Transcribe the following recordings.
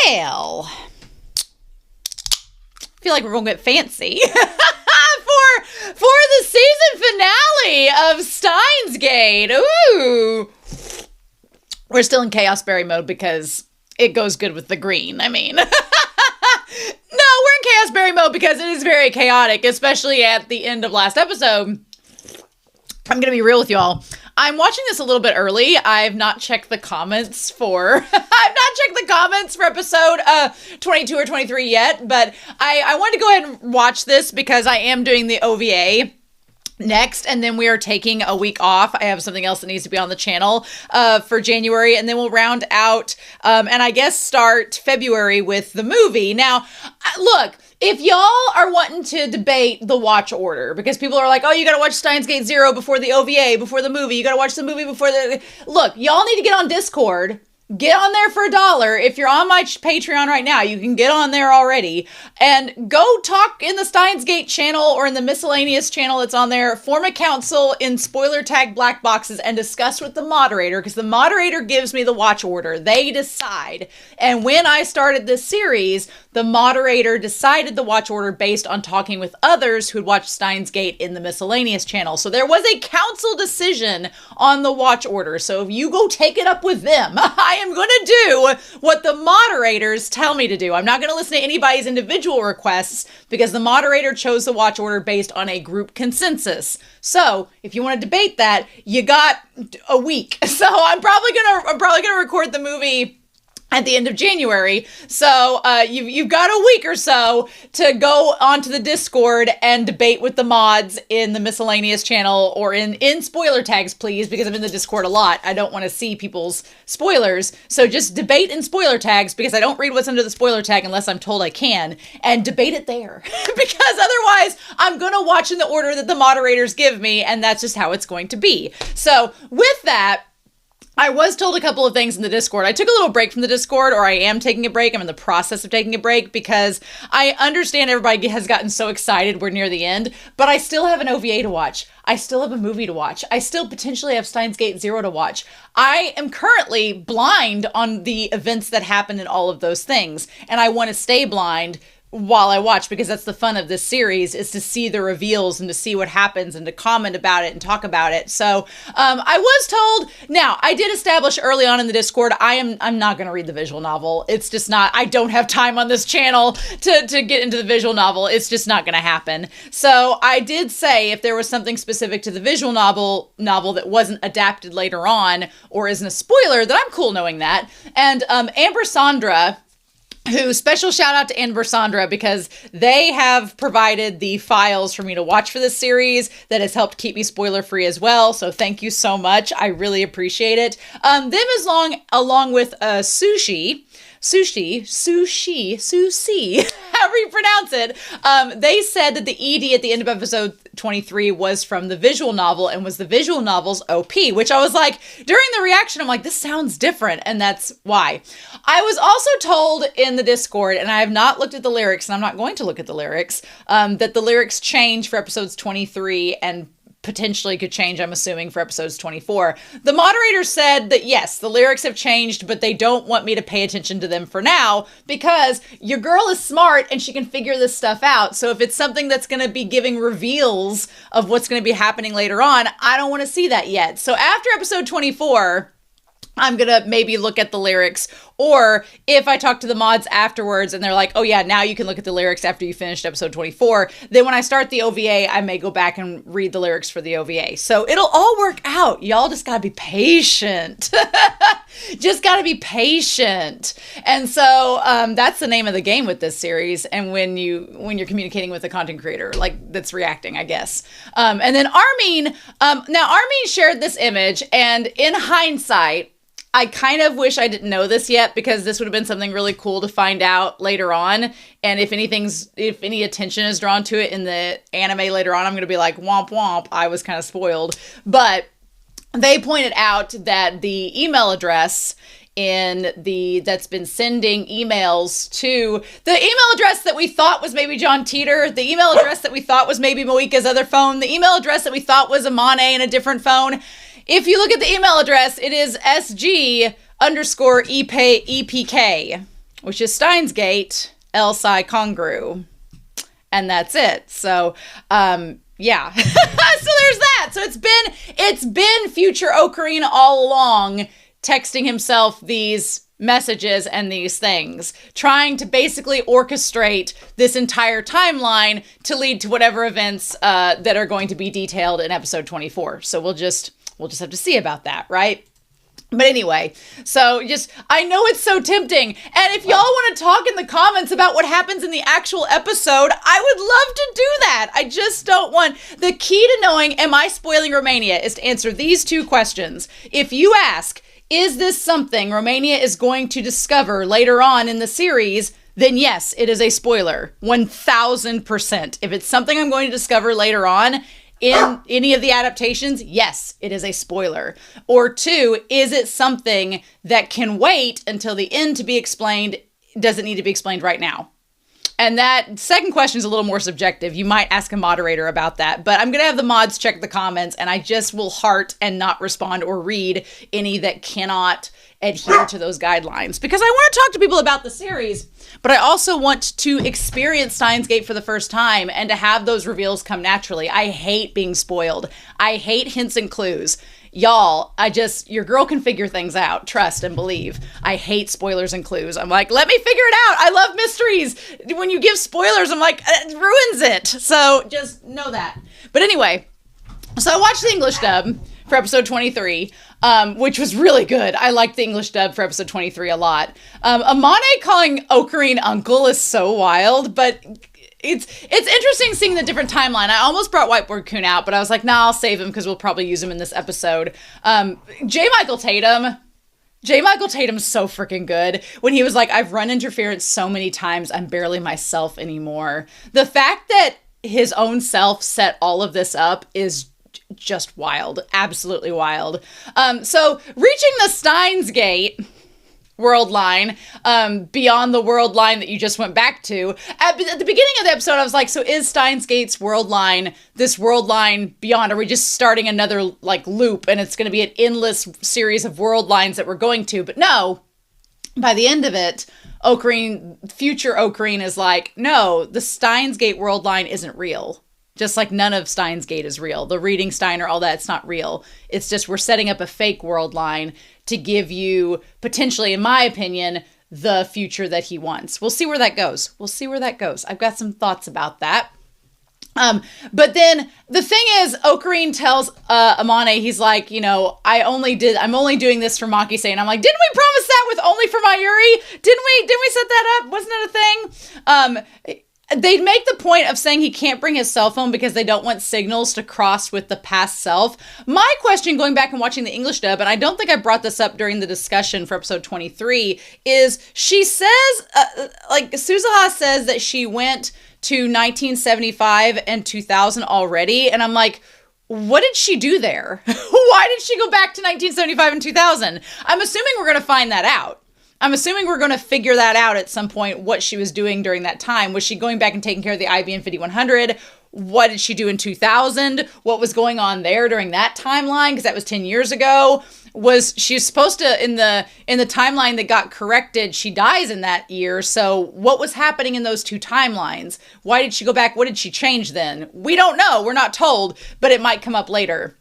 Well, I feel like we're gonna get fancy for the season finale of Steins Gate. Ooh, we're still in Chaos Berry mode because it goes good with the green. I mean, no, we're in Chaos Berry mode because it is very chaotic, especially at the end of last episode. I'm gonna be real with y'all. I'm watching this a little bit early. I've not checked the comments for episode 22 or 23 yet, but I wanted to go ahead and watch this because I am doing the OVA next, and then we are taking a week off. I have something else that needs to be on the channel for January, and then we'll round out and I guess start February with the movie. Now, look, if y'all are wanting to debate the watch order, because people are like, oh, you gotta watch Steins Gate 0 before the OVA, before the movie, you gotta watch the movie before the... Look, y'all need to get on Discord. Get on there for $1. If you're on my Patreon right now, you can get on there already. And go talk in the Steins Gate channel or in the miscellaneous channel that's on there. Form a council in spoiler tag black boxes and discuss with the moderator, because the moderator gives me the watch order. They decide. And when I started this series, the moderator decided the watch order based on talking with others who'd watched Steins Gate in the miscellaneous channel. So there was a council decision on the watch order. So if you go take it up with them, I am going to do what the moderators tell me to do. I'm not going to listen to anybody's individual requests because the moderator chose the watch order based on a group consensus. So if you want to debate that, you got a week. So I'm probably gonna record the movie at the end of January. So you've got a week or so to go onto the Discord and debate with the mods in the miscellaneous channel or in spoiler tags, please, because I'm in the Discord a lot. I don't want to see people's spoilers. So just debate in spoiler tags, because I don't read what's under the spoiler tag unless I'm told I can, and debate it there. Because otherwise I'm going to watch in the order that the moderators give me, and that's just how it's going to be. So with that, I was told a couple of things in the Discord. I took a little break from the Discord, or I am taking a break. I'm in the process of taking a break because I understand everybody has gotten so excited we're near the end, but I still have an OVA to watch. I still have a movie to watch. I still potentially have Steins Gate 0 to watch. I am currently blind on the events that happen in all of those things, and I want to stay blind while I watch, because that's the fun of this series, is to see the reveals and to see what happens and to comment about it and talk about it. So I was told, now I did establish early on in the Discord, I'm not going to read the visual novel. It's just not, I don't have time on this channel to get into the visual novel. It's just not going to happen. So I did say if there was something specific to the visual novel that wasn't adapted later on or isn't a spoiler, that I'm cool knowing that. And Amber Sandra, who, special shout out to Amber Sandra, because they have provided the files for me to watch for this series that has helped keep me spoiler free as well. So thank you so much. I really appreciate it. Them along with Sushi, however you pronounce it, they said that the ED at the end of episode 23 was from the visual novel and was the visual novel's OP, which I was like, during the reaction, I'm like, this sounds different, and that's why. I was also told in the Discord, and I have not looked at the lyrics, and I'm not going to look at the lyrics, that the lyrics change for episodes 23 and potentially could change, I'm assuming, for episodes 24. The moderator said that yes, the lyrics have changed, but they don't want me to pay attention to them for now because your girl is smart and she can figure this stuff out. So if it's something that's going to be giving reveals of what's going to be happening later on, I don't want to see that yet. So after episode 24, I'm going to maybe look at the lyrics, or if I talk to the mods afterwards and they're like, oh yeah, now you can look at the lyrics after you finished episode 24, then when I start the OVA, I may go back and read the lyrics for the OVA. So it'll all work out. Y'all just gotta be patient. Just gotta be patient. And so that's the name of the game with this series. And when you're communicating with a content creator, like that's reacting, I guess. And then Armin, now Armin shared this image, and in hindsight, I kind of wish I didn't know this yet, because this would have been something really cool to find out later on. And if any attention is drawn to it in the anime later on, I'm going to be like, womp womp, I was kind of spoiled. But they pointed out that the email address that's been sending emails to the email address that we thought was maybe John Teeter, the email address that we thought was maybe Moika's other phone, the email address that we thought was Amane in a different phone. If you look at the email address, it is SG_EPK. which is Steins Gate, El Psi Congru. And that's it. So, yeah. So there's that. So it's been future Ocarina all along, texting himself these messages and these things, trying to basically orchestrate this entire timeline to lead to whatever events that are going to be detailed in episode 24. So we'll just have to see about that, right? But anyway, so I know it's so tempting. And if y'all want to talk in the comments about what happens in the actual episode, I would love to do that. I just don't want... The key to knowing, am I spoiling Romania, is to answer these two questions. If you ask, is this something Romania is going to discover later on in the series, then yes, it is a spoiler. 1000%. If it's something I'm going to discover later on in any of the adaptations, yes, it is a spoiler. Or two, is it something that can wait until the end to be explained? Does it need to be explained right now? And that second question is a little more subjective. You might ask a moderator about that, but I'm going to have the mods check the comments, and I just will heart and not respond or read any that cannot adhere to those guidelines, because I want to talk to people about the series, but I also want to experience Steins Gate for the first time and to have those reveals come naturally. I hate being spoiled. I hate hints and clues. Y'all, your girl can figure things out. Trust and believe. I hate spoilers and clues. I'm like, let me figure it out. I love mysteries. When you give spoilers, I'm like, it ruins it. So just know that. But anyway, so I watched the English dub for episode 23, which was really good. I liked the English dub for episode 23 a lot. Amane calling Ocarine uncle is so wild, but it's interesting seeing the different timeline. I almost brought Whiteboard Kun out, but I was like, nah, I'll save him because we'll probably use him in this episode. J. Michael Tatum's so freaking good. When he was like, I've run interference so many times, I'm barely myself anymore. The fact that his own self set all of this up is just wild. Absolutely wild. So reaching the Steins Gate world line, beyond the world line that you just went back to. At the beginning of the episode, I was like, so is Steins Gate's world line this world line beyond? Are we just starting another like loop and it's going to be an endless series of world lines that we're going to? But no, by the end of it, future Ocarina is like, no, the Steins Gate world line isn't real. Just like none of Steins Gate is real. The reading Steiner, all that, it's not real. It's just we're setting up a fake world line to give you, potentially, in my opinion, the future that he wants. We'll see where that goes. I've got some thoughts about that. But then the thing is, Ocarine tells Amane, he's like, I'm only doing this for Maki-san. I'm like, didn't we promise that with only for Mayuri? Didn't we set that up? Wasn't that a thing? They make the point of saying he can't bring his cell phone because they don't want signals to cross with the past self. My question, going back and watching the English dub, and I don't think I brought this up during the discussion for episode 23, is she says, Suzuha says that she went to 1975 and 2000 already, and I'm like, what did she do there? Why did she go back to 1975 and 2000? I'm assuming we're going to find that out. I'm assuming we're going to figure that out at some point, what she was doing during that time. Was she going back and taking care of the IBM 5100? What did she do in 2000? What was going on there during that timeline? Because that was 10 years ago. Was she supposed to, in the timeline that got corrected, she dies in that year. So what was happening in those two timelines? Why did she go back? What did she change then? We don't know. We're not told, but it might come up later.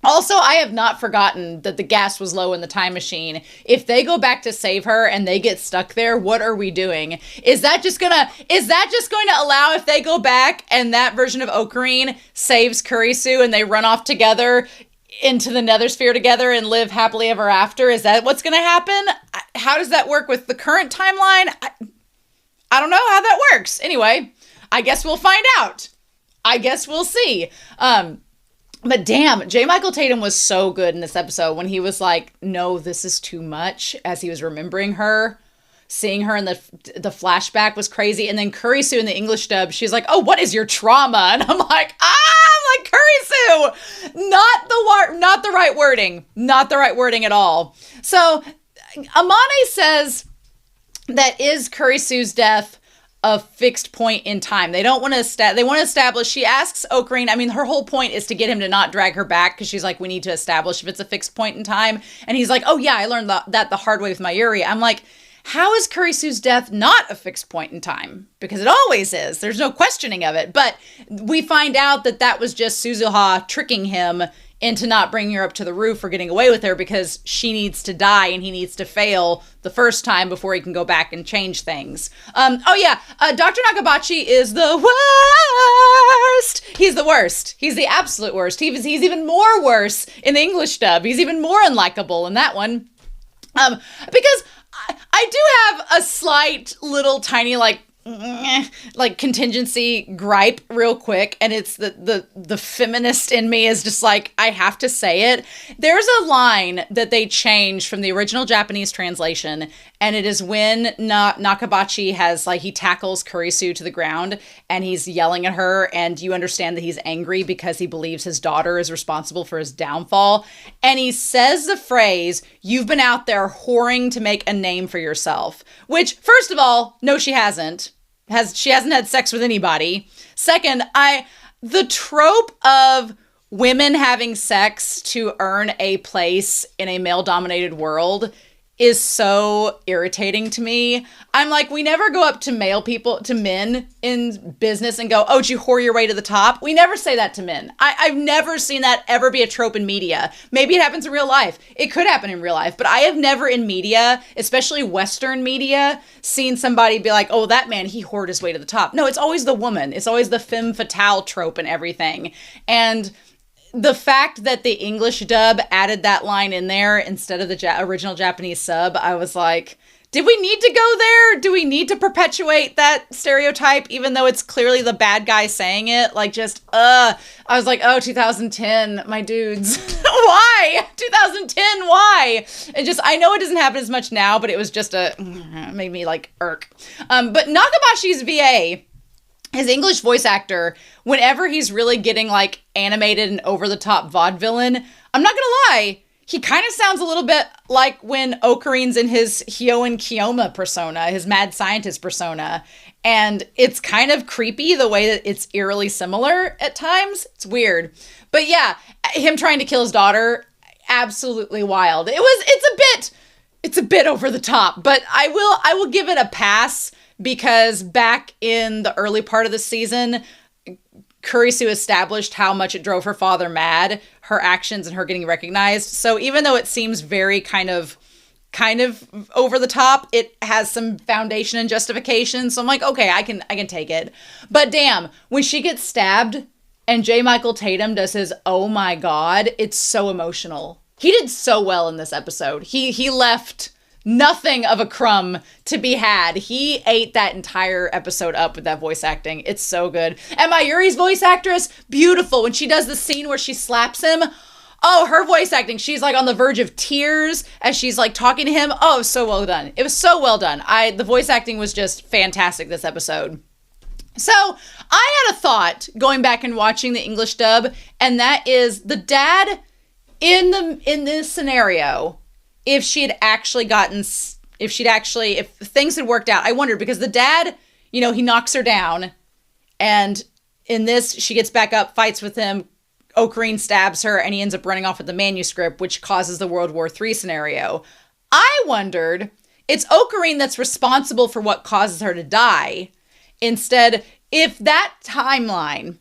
Also, I have not forgotten that the gas was low in the time machine. If they go back to save her and they get stuck there, what are we doing? Is that just going to allow, if they go back and that version of Ocarine saves Kurisu and they run off together into the nether sphere together and live happily ever after? Is that what's going to happen? How does that work with the current timeline? I don't know how that works. Anyway, I guess we'll find out. I guess we'll see. But damn, J. Michael Tatum was so good in this episode when he was like, no, this is too much, as he was remembering her. Seeing her in the flashback was crazy. And then Kurisu in the English dub, she's like, oh, what is your trauma? And I'm like, Kurisu! Not the right wording. Not the right wording at all. So Amane says that is Kurisu's death a fixed point in time. They don't want to they want to establish. She asks Ocarine, her whole point is to get him to not drag her back, because she's like, we need to establish if it's a fixed point in time. And he's like, oh yeah, I learned that the hard way with Mayuri. I'm like, how is Kurisu's death not a fixed point in time? Because it always is. There's no questioning of it. But we find out that that was just Suzuha tricking him into not bringing her up to the roof or getting away with her because she needs to die and he needs to fail the first time before he can go back and change things. Dr. Nakabachi is the worst. He's the worst. He's the absolute worst. He's even more worse in the English dub. He's even more unlikable in that one. Because I do have a slight little tiny contingency gripe real quick, and it's the feminist in me is just like, I have to say it. There's a line that they changed from the original Japanese translation, and it is when Nakabachi he tackles Kurisu to the ground and he's yelling at her, and you understand that he's angry because he believes his daughter is responsible for his downfall, and he says the phrase, "You've been out there whoring to make a name for yourself," which, first of all, no, she hasn't. She hasn't had sex with anybody. Second, the trope of women having sex to earn a place in a male-dominated world is so irritating to me. I'm like, we never go up to men in business and go, "Oh, did you whore your way to the top?" We never say that to men. I've never seen that ever be a trope in media. Maybe it happens in real life. It could happen in real life, but I have never in media, especially Western media, seen somebody be like, "Oh, that man, he whored his way to the top." No, it's always the woman. It's always the femme fatale trope and everything. And the fact that the English dub added that line in there instead of the original Japanese sub, I was like, did we need to go there? Do we need to perpetuate that stereotype, even though it's clearly the bad guy saying it? I was like, oh, 2010, my dudes. Why? 2010, why? I know it doesn't happen as much now, but it was just made me irk. But Nakabashi's VA, his English voice actor, whenever he's really getting animated and over the top vaudevillain, I'm not gonna lie, he kind of sounds a little bit like when Okarin's in his Hyoin Kiyoma persona, his mad scientist persona. And it's kind of creepy the way that it's eerily similar at times. It's weird. But yeah, him trying to kill his daughter, absolutely wild. It's a bit over the top, but I will give it a pass because back in the early part of the season, Kurisu established how much it drove her father mad, her actions and her getting recognized. So even though it seems very kind of over the top, it has some foundation and justification. So I'm like, okay, I can take it. But damn, when she gets stabbed and J. Michael Tatum does his, "Oh my God," it's so emotional. He did so well in this episode. He left nothing of a crumb to be had. He ate that entire episode up with that voice acting. It's so good. And Mayuri's voice actress, beautiful. When she does the scene where she slaps him, oh, her voice acting, she's on the verge of tears as she's talking to him. Oh, so well done. It was so well done. The voice acting was just fantastic this episode. So I had a thought going back and watching the English dub, and that is the dad in this scenario, if things had worked out, I wondered, because the dad, he knocks her down, and in this, she gets back up, fights with him, Okarin stabs her, and he ends up running off with the manuscript, which causes the World War III scenario. I wondered, it's Okarin that's responsible for what causes her to die. Instead, if that timeline,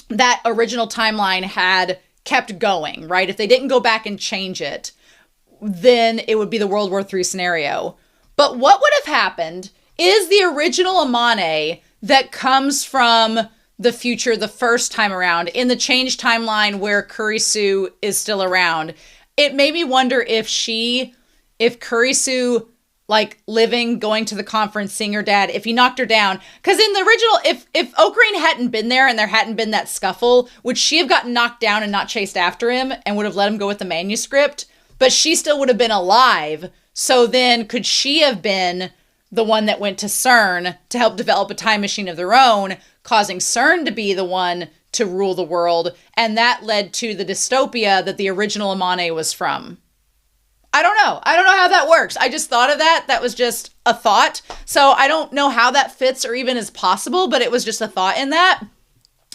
that original timeline had kept going, right? If they didn't go back and change it, then it would be the World War III scenario. But what would have happened is the original Amane that comes from the future the first time around, in the changed timeline where Kurisu is still around, it made me wonder if Kurisu, living, going to the conference, seeing her dad, if he knocked her down. Because in the original, if Okarin hadn't been there and there hadn't been that scuffle, would she have gotten knocked down and not chased after him and would have let him go with the manuscript? But she still would have been alive. So then could she have been the one that went to CERN to help develop a time machine of their own, causing CERN to be the one to rule the world? And that led to the dystopia that the original Amane was from. I don't know. I don't know how that works. I just thought of that. That was just a thought. So I don't know how that fits or even is possible, but it was just a thought in that.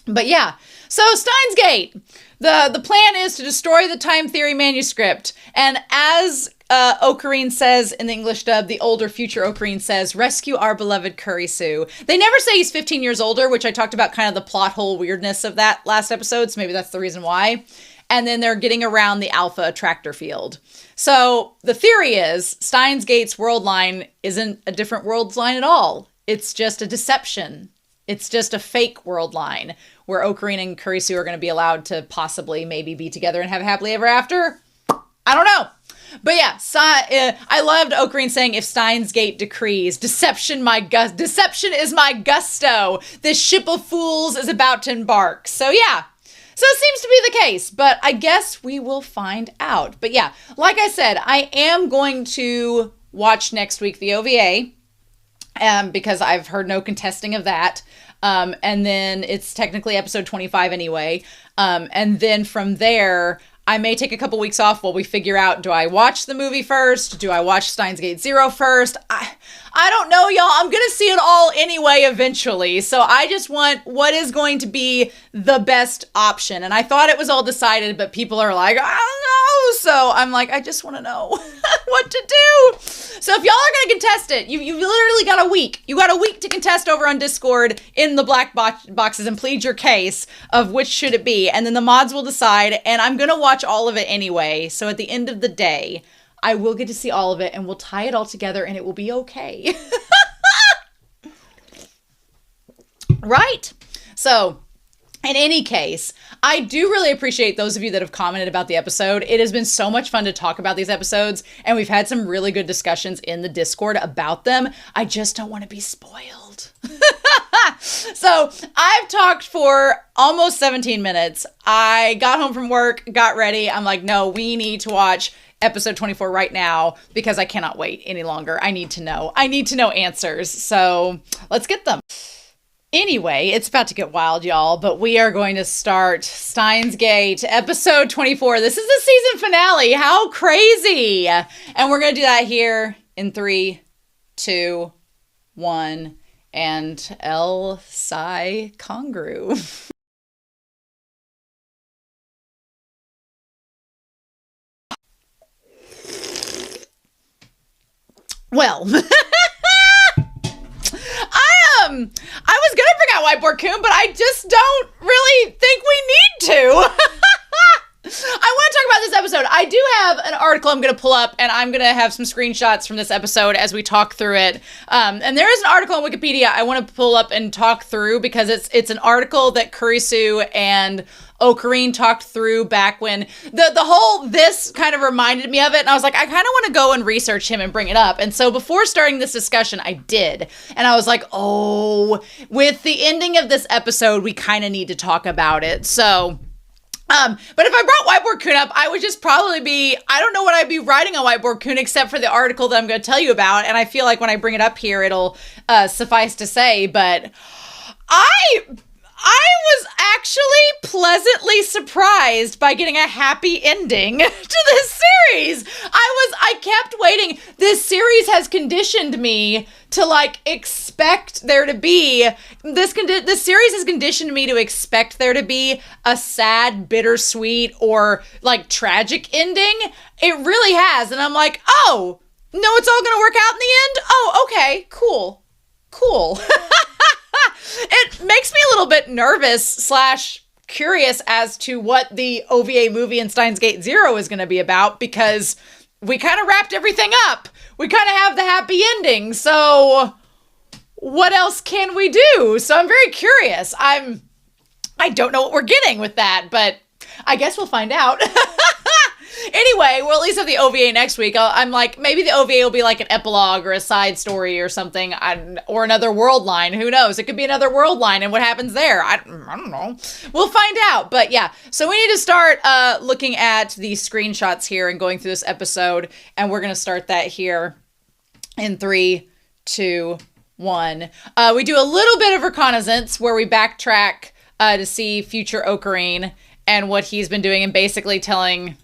But yeah. So Steins Gate. The plan is to destroy the time theory manuscript. And as Ocarine says in the English dub, the older future Ocarine says, rescue our beloved Kurisu. They never say he's 15 years older, which I talked about kind of the plot hole weirdness of that last episode, so maybe that's the reason why. And then they're getting around the Alpha attractor field. So the theory is Steins Gate's world line isn't a different world line at all. It's just a deception. It's just a fake world line where Ocarine and Kurisu are going to be allowed to possibly maybe be together and have happily ever after. I don't know. But yeah, I loved Ocarine saying, if Steins Gate decrees, deception is my gusto. This ship of fools is about to embark. So yeah. So it seems to be the case, but I guess we will find out. But yeah, like I said, I am going to watch next week the OVA because I've heard no contesting of that. And then it's technically episode 25 anyway. And then from there, I may take a couple weeks off while we figure out, do I watch the movie first? Do I watch Steins Gate Zero first? I don't know, y'all. I'm going to see it all anyway eventually. So I just want what is going to be the best option. And I thought it was all decided, but people are like, I don't know. So I'm like, I just want to know what to do. So if y'all are going to contest it, you literally got a week. You got a week to contest over on Discord in the black boxes and plead your case of which should it be. And then the mods will decide. And I'm going to watch all of it anyway. So at the end of the day, I will get to see all of it and we'll tie it all together and it will be okay. Right? So, in any case, I do really appreciate those of you that have commented about the episode. It has been so much fun to talk about these episodes, and we've had some really good discussions in the Discord about them. I just don't want to be spoiled. So, I've talked for almost 17 minutes. I got home from work, got ready. I'm like, no, we need to watch episode 24 right now because I cannot wait any longer. I need to know. I need to know answers. So, let's get them. Anyway, it's about to get wild, y'all, but we are going to start Steins Gate, episode 24. This is the season finale. How crazy! And we're going to do that here in 3, 2, 1, and El Psi Congru. Well... I was gonna bring out Whiteboard Coon, but I just don't really think we need to. I want to talk about this episode. I do have an article I'm going to pull up, and I'm going to have some screenshots from this episode as we talk through it. And there is an article on Wikipedia I want to pull up and talk through because it's an article that Kurisu and Ocarine talked through back when this kind of reminded me of it. And I was like, I kind of want to go and research him and bring it up. And so before starting this discussion, I did. And I was like, oh, with the ending of this episode, we kind of need to talk about it. So, but if I brought Whiteboard Coon up, I would just probably be, I don't know what I'd be writing on Whiteboard Coon except for the article that I'm going to tell you about. And I feel like when I bring it up here, it'll suffice to say, but I was actually pleasantly surprised by getting a happy ending to this series. I kept waiting. This series has conditioned me to like expect there to be this series has conditioned me to expect there to be a sad, bittersweet, or like tragic ending. It really has. And I'm like, oh, no, it's all gonna work out in the end? Oh, okay, cool. It makes me a little bit nervous / curious as to what the OVA movie in Steins Gate Zero is going to be about, because we kind of wrapped everything up. We kind of have the happy ending. So what else can we do? So I'm very curious. I don't know what we're getting with that, but I guess we'll find out. Anyway, we'll at least have the OVA next week. I'm like, maybe the OVA will be like an epilogue or a side story or something, or another world line. Who knows? It could be another world line, and what happens there? I don't know. We'll find out. But yeah, so we need to start looking at the screenshots here and going through this episode, and we're going to start that here in 3, 2, 1. We do a little bit of reconnaissance where we backtrack to see future Ocarine and what he's been doing, and basically telling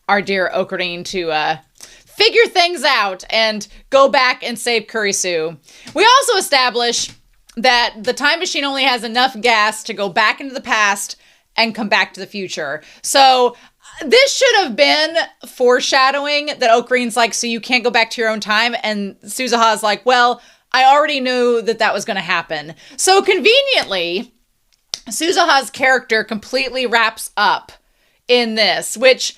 our dear Ocarine to figure things out and go back and save Kurisu. We also establish that the time machine only has enough gas to go back into the past and come back to the future. So This should have been foreshadowing that Ocarina's like, so you can't go back to your own time. And Suzuha's like, well, I already knew that was going to happen. So conveniently, Suzuha's character completely wraps up in this, which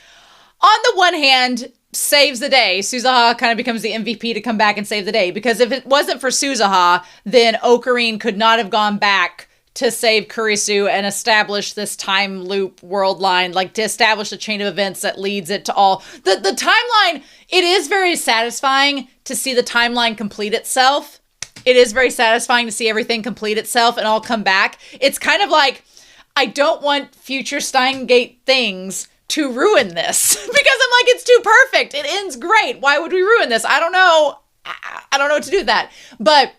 on the one hand saves the day. Suzuha kind of becomes the MVP to come back and save the day, because if it wasn't for Suzuha, then Ocarina could not have gone back to save Kurisu and establish this time loop world line, like to establish a chain of events that leads it to all. The timeline, it is very satisfying to see the timeline complete itself. It is very satisfying to see everything complete itself and all come back. It's kind of like, I don't want future Steingate things to ruin this because I'm like, it's too perfect. It ends great. Why would we ruin this? I don't know. I don't know what to do with that. But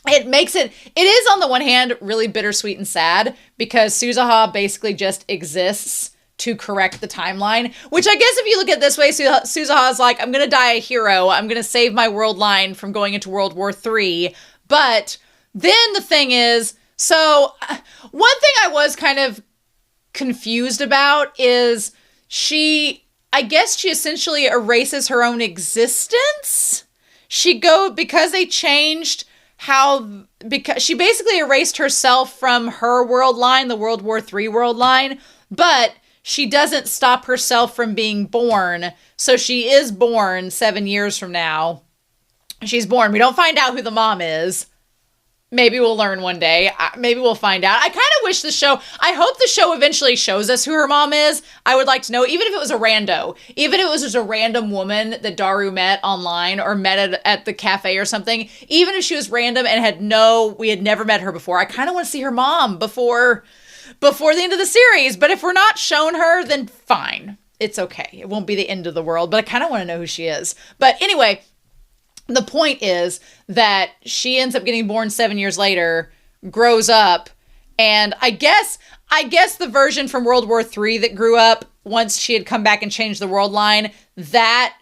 it makes it is on the one hand really bittersweet and sad because Suzuha basically just exists to correct the timeline, which I guess if you look at it this way, Suzuha's like, I'm going to die a hero. I'm going to save my world line from going into World War III. But then the thing is, so one thing I was kind of confused about is I guess she essentially erases her own existence. Because they changed because she basically erased herself from her world line, the World War III world line, but she doesn't stop herself from being born. So she is born 7 years from now. She's born. We don't find out who the mom is. Maybe we'll learn one day. Maybe we'll find out. I kind of wish I hope the show eventually shows us who her mom is. I would like to know, even if it was a rando, even if it was just a random woman that Daru met online or met at the cafe or something, even if she was random and we had never met her before, I kind of want to see her mom before the end of the series. But if we're not shown her, then fine. It's okay. It won't be the end of the world, but I kind of want to know who she is. But anyway, the point is that she ends up getting born 7 years later, grows up, and I guess the version from World War III that grew up once she had come back and changed the world line, that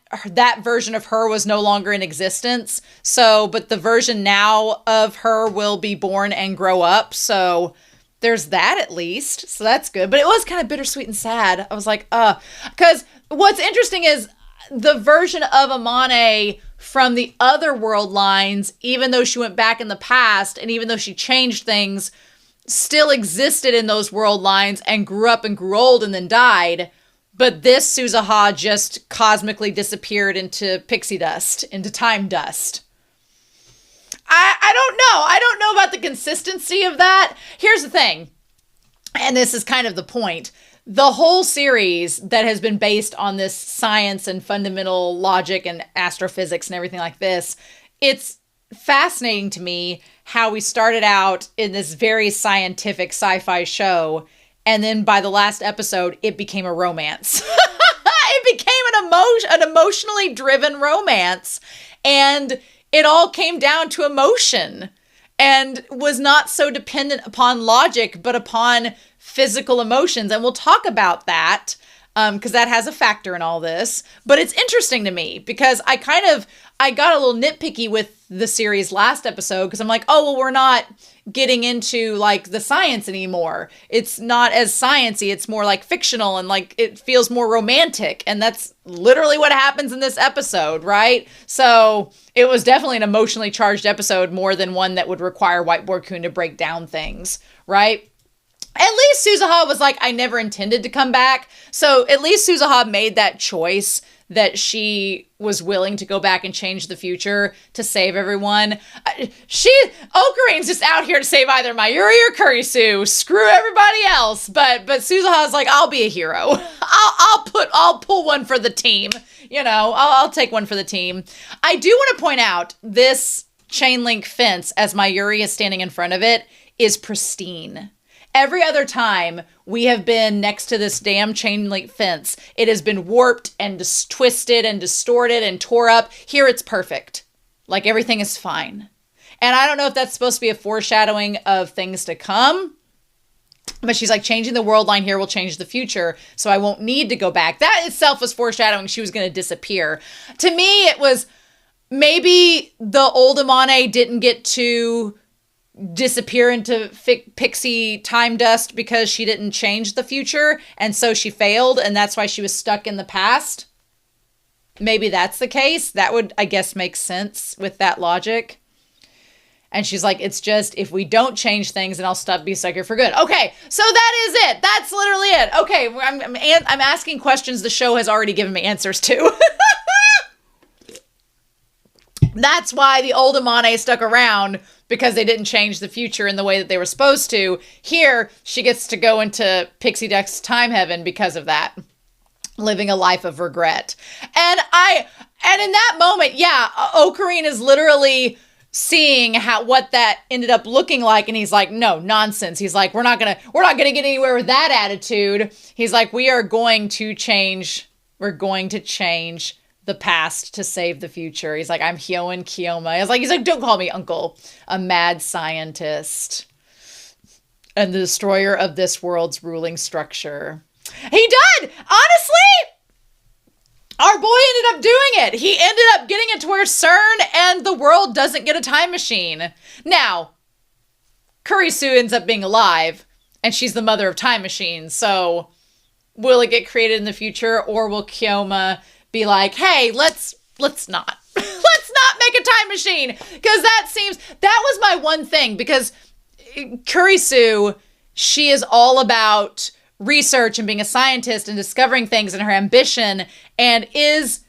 version of her was no longer in existence. So, but the version now of her will be born and grow up. So there's that at least. So that's good. But it was kind of bittersweet and sad. I was like, because what's interesting is the version of Amane from the other world lines, even though she went back in the past and even though she changed things, still existed in those world lines and grew up and grew old and then died. But this Suzuha just cosmically disappeared into pixie dust, into time dust. I don't know. I don't know about the consistency of that. Here's the thing, and this is kind of the point. The whole series that has been based on this science and fundamental logic and astrophysics and everything like this, it's fascinating to me how we started out in this very scientific sci-fi show, and then by the last episode, it became a romance. It became an emotionally driven romance, and it all came down to emotion and was not so dependent upon logic, but upon physical emotions. And we'll talk about that because that has a factor in all this. But it's interesting to me because I got a little nitpicky with the series last episode because I'm like, oh, well, we're not getting into like the science anymore. It's not as sciencey. It's more like fictional and like it feels more romantic. And that's literally what happens in this episode, right? So it was definitely an emotionally charged episode more than one that would require Whiteboard-kun to break down things, right? At least Suzuha was like, I never intended to come back. So at least Suzuha made that choice that she was willing to go back and change the future to save everyone. Ocarina's just out here to save either Mayuri or Kurisu. Screw everybody else. But Suzuha's like, I'll be a hero. I'll pull one for the team. You know, I'll take one for the team. I do want to point out this chain link fence as Mayuri is standing in front of it is pristine. Every other time we have been next to this damn chain link fence, it has been warped and twisted and distorted and tore up. Here it's perfect. Like everything is fine. And I don't know if that's supposed to be a foreshadowing of things to come, but she's like, changing the world line here will change the future, so I won't need to go back. That itself was foreshadowing she was going to disappear. To me, it was maybe the old Amane didn't get to disappear into pixie time dust because she didn't change the future, and so she failed, and that's why she was stuck in the past. Maybe that's the case. That would, I guess, make sense with that logic. And she's like, it's just, if we don't change things, then I'll be stuck here for good. Okay, so that is it. That's literally it. Okay, I'm asking questions the show has already given me answers to. That's why the old Amane stuck around, because they didn't change the future in the way that they were supposed to. Here, she gets to go into Pixie Duck's time heaven because of that. Living a life of regret. And in that moment, yeah, Ocarina is literally seeing what that ended up looking like, and he's like, no, nonsense. He's like, we're not gonna get anywhere with that attitude. He's like, we're going to change the past to save the future. He's like, I'm Hyoen Kiyoma. He's like, don't call me uncle. A mad scientist and the destroyer of this world's ruling structure. He did! Honestly, our boy ended up doing it. He ended up getting it to where CERN and the world doesn't get a time machine. Now, Kurisu ends up being alive, and she's the mother of time machines. So, will it get created in the future, or will Kiyoma be like, hey, let's not. Let's not make a time machine. Because that was my one thing. Because Kurisu, she is all about research and being a scientist and discovering things and her ambition. And is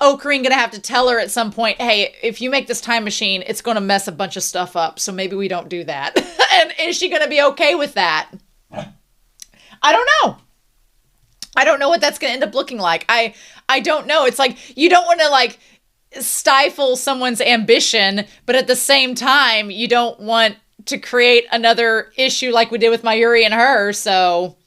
Ocarina going to have to tell her at some point, hey, if you make this time machine, it's going to mess a bunch of stuff up. So maybe we don't do that. And is she going to be okay with that? I don't know. I don't know what that's going to end up looking like. I don't know. It's like, you don't want to like stifle someone's ambition, but at the same time, you don't want to create another issue like we did with Mayuri and her. So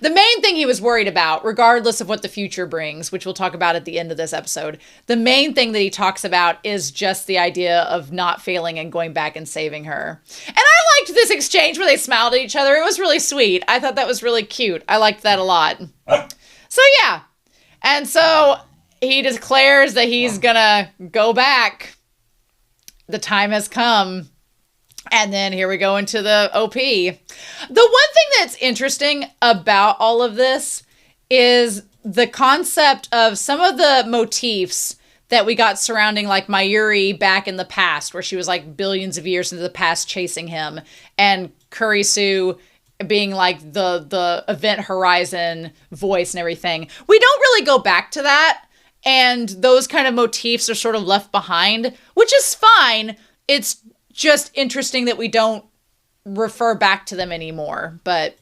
the main thing he was worried about, regardless of what the future brings, which we'll talk about at the end of this episode, the main thing that he talks about is just the idea of not failing and going back and saving her. And I liked this exchange where they smiled at each other. It was really sweet. I thought that was really cute. I liked that a lot. So yeah. And so he declares that he's gonna go back. The time has come. And then here we go into the OP. The one thing that's interesting about all of this is the concept of some of the motifs that we got surrounding like Mayuri back in the past, where she was like billions of years into the past chasing him, and Kurisu being like the event horizon voice and everything. We don't really go back to that, and those kind of motifs are sort of left behind, which is fine. It's just interesting that we don't refer back to them anymore, but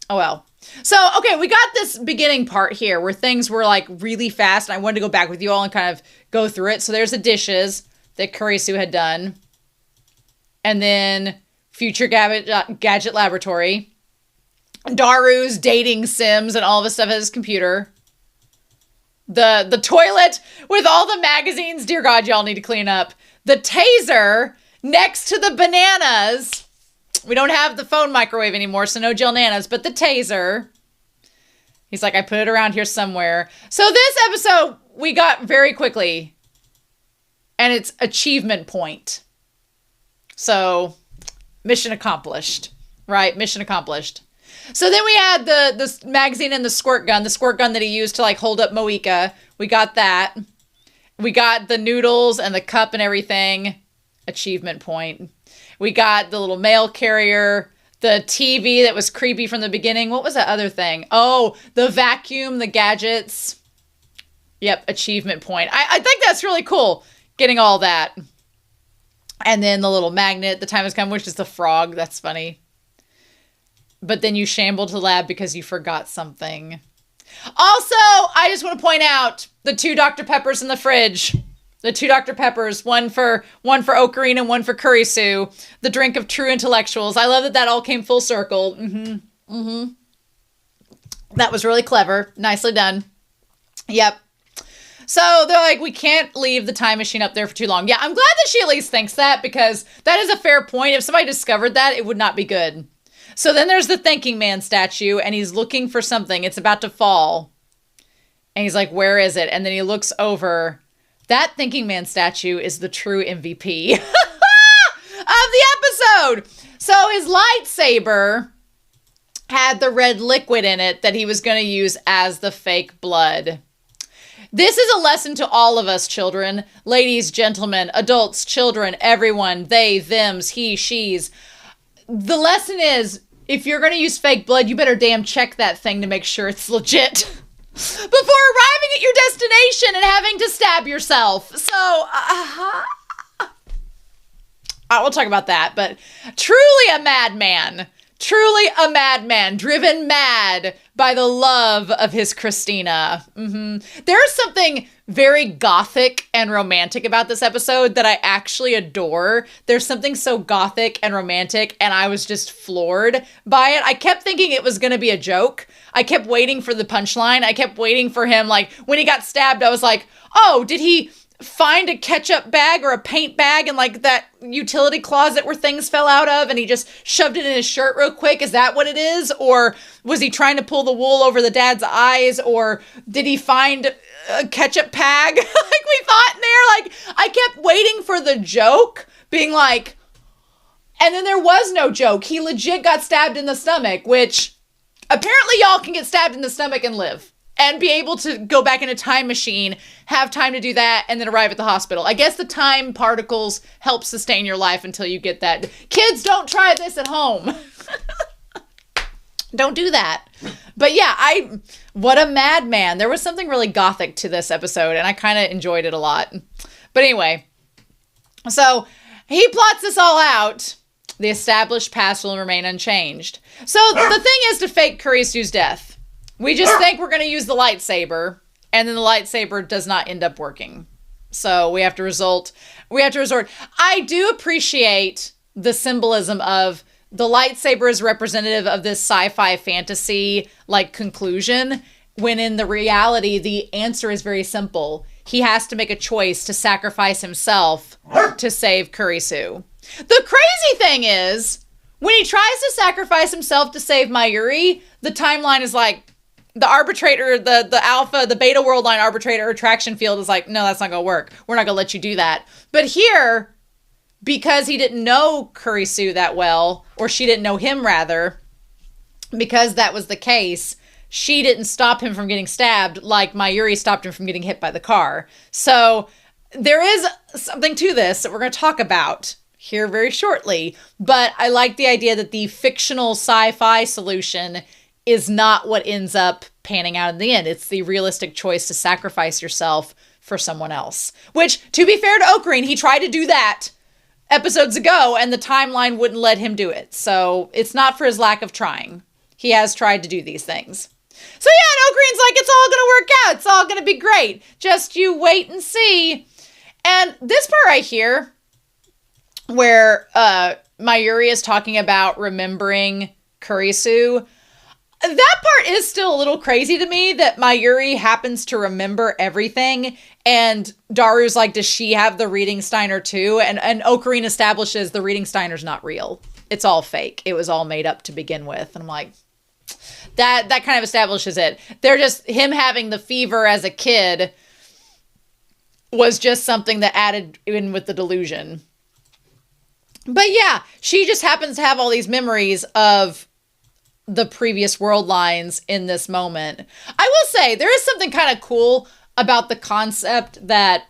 oh well. So, okay, we got this beginning part here where things were like really fast, and I wanted to go back with you all and kind of go through it. So there's the dishes that Kurisu had done, and then Future Gadget Laboratory, Daru's dating sims and all of his stuff at his computer, the toilet with all the magazines, dear God, y'all need to clean up, the taser next to the bananas. We don't have the phone microwave anymore, so no gel nanas, but the taser. He's like, I put it around here somewhere. So this episode, we got very quickly, and it's achievement point. So, mission accomplished, right? Mission accomplished. So then we had the magazine and the squirt gun that he used to like hold up Moeka. We got that. We got the noodles and the cup and everything. Achievement point. We got the little mail carrier, the TV that was creepy from the beginning. What was that other thing? Oh, the vacuum, the gadgets. Yep, achievement point. I think that's really cool, getting all that. And then the little magnet, the time has come, which is the frog. That's funny. But then you shambled to the lab because you forgot something. Also, I just want to point out the 2 Dr. Peppers in the fridge. The 2 Dr. Peppers, one for Ocarina and one for Kurisu. The drink of true intellectuals. I love that all came full circle. That was really clever. Nicely done. Yep. So they're like, we can't leave the time machine up there for too long. Yeah, I'm glad that she at least thinks that, because that is a fair point. If somebody discovered that, it would not be good. So then there's the thinking man statue, and he's looking for something. It's about to fall. And he's like, where is it? And then he looks over. That thinking man statue is the true MVP of the episode. So his lightsaber had the red liquid in it that he was going to use as the fake blood. This is a lesson to all of us children, ladies, gentlemen, adults, children, everyone, they, thems, he, she's. The lesson is, if you're going to use fake blood, you better damn check that thing to make sure it's legit before arriving at your destination and having to stab yourself. So, we'll talk about that, but truly a madman. Truly a madman, driven mad by the love of his Christina. There's something very gothic and romantic about this episode that I actually adore. There's something so gothic and romantic, and I was just floored by it. I kept thinking it was going to be a joke. I kept waiting for the punchline. I kept waiting for him, like, when he got stabbed, I was like, oh, did he find a ketchup bag or a paint bag in like that utility closet where things fell out of and he just shoved it in his shirt real quick? Is that what it is? Or was he trying to pull the wool over the dad's eyes? Or did he find a ketchup bag like we thought in there? Like, I kept waiting for the joke, being like, and then there was no joke. He legit got stabbed in the stomach, which apparently y'all can get stabbed in the stomach and live. And be able to go back in a time machine, have time to do that, and then arrive at the hospital. I guess the time particles help sustain your life until you get that. Kids, don't try this at home. Don't do that. But yeah, what a madman. There was something really gothic to this episode, and I kind of enjoyed it a lot. But anyway, so he plots this all out. The established past will remain unchanged. So the thing is to fake Kurisu's death. We just think we're going to use the lightsaber, and then the lightsaber does not end up working. So we have to resort. I do appreciate the symbolism of the lightsaber is representative of this sci-fi fantasy like conclusion, when in the reality, the answer is very simple. He has to make a choice to sacrifice himself to save Kurisu. The crazy thing is, when he tries to sacrifice himself to save Mayuri, the timeline is like, the arbitrator, the alpha, the beta world line arbitrator attraction field is like, no, that's not going to work. We're not going to let you do that. But here, because he didn't know Kurisu that well, or she didn't know him rather, because that was the case, she didn't stop him from getting stabbed like Mayuri stopped him from getting hit by the car. So there is something to this that we're going to talk about here very shortly. But I like the idea that the fictional sci-fi solution is not what ends up panning out in the end. It's the realistic choice to sacrifice yourself for someone else. Which, to be fair to Ocarine, he tried to do that episodes ago, and the timeline wouldn't let him do it. So it's not for his lack of trying. He has tried to do these things. So yeah, and Ocarine's like, it's all going to work out. It's all going to be great. Just you wait and see. And this part right here, where Mayuri is talking about remembering Kurisu, that part is still a little crazy to me, that Mayuri happens to remember everything, and Daru's like, does she have the reading Steiner too? And Ocarine establishes the reading Steiner's not real. It's all fake. It was all made up to begin with. And I'm like, that kind of establishes it. They're just, him having the fever as a kid was just something that added in with the delusion. But yeah, she just happens to have all these memories of the previous world lines in this moment. I will say, there is something kind of cool about the concept that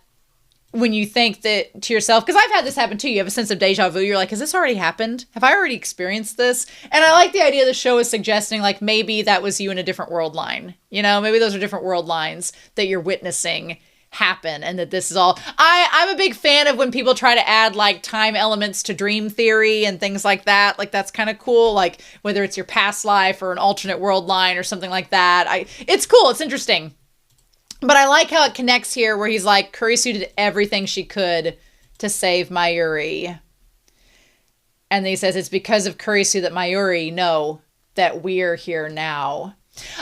when you think that to yourself, because I've had this happen too, you have a sense of deja vu. You're like, has this already happened? Have I already experienced this? And I like the idea the show is suggesting, like, maybe that was you in a different world line. You know, maybe those are different world lines that you're witnessing happen, and that this is all I'm a big fan of when people try to add like time elements to dream theory and things like that. Like, that's kind of cool, like whether it's your past life or an alternate world line or something like that. It's cool, it's interesting. But I like how it connects here, where he's like, Kurisu did everything she could to save Mayuri, and then he says it's because of Kurisu that Mayuri know that we're here now.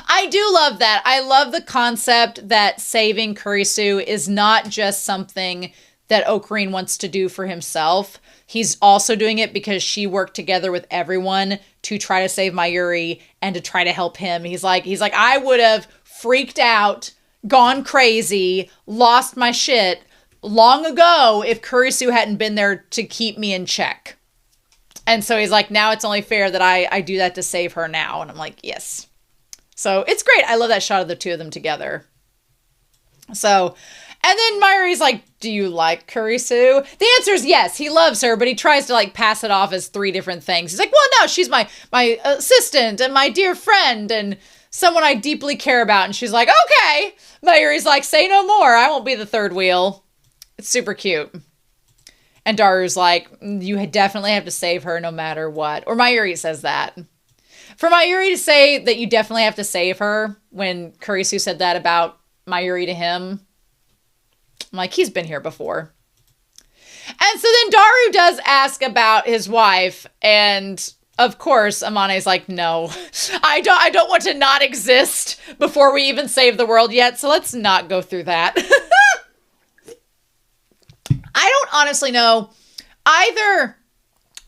I do love that. I love the concept that saving Kurisu is not just something that Ocarine wants to do for himself. He's also doing it because she worked together with everyone to try to save Mayuri and to try to help him. He's like, I would have freaked out, gone crazy, lost my shit long ago if Kurisu hadn't been there to keep me in check. And so he's like, now it's only fair that I do that to save her now. And I'm like, yes. So it's great. I love that shot of the two of them together. So, and then Mayuri's like, do you like Kurisu? The answer is yes. He loves her, but he tries to like pass it off as three different things. He's like, well, no, she's my assistant and my dear friend and someone I deeply care about. And she's like, okay. Mayuri's like, say no more. I won't be the third wheel. It's super cute. And Daru's like, you definitely have to save her no matter what. Or Mayuri says that. For Mayuri to say that you definitely have to save her when Kurisu said that about Mayuri to him, I'm like, he's been here before. And so then Daru does ask about his wife, and of course Amane's like, no, I don't want to not exist before we even save the world yet, so let's not go through that. I don't honestly know. Either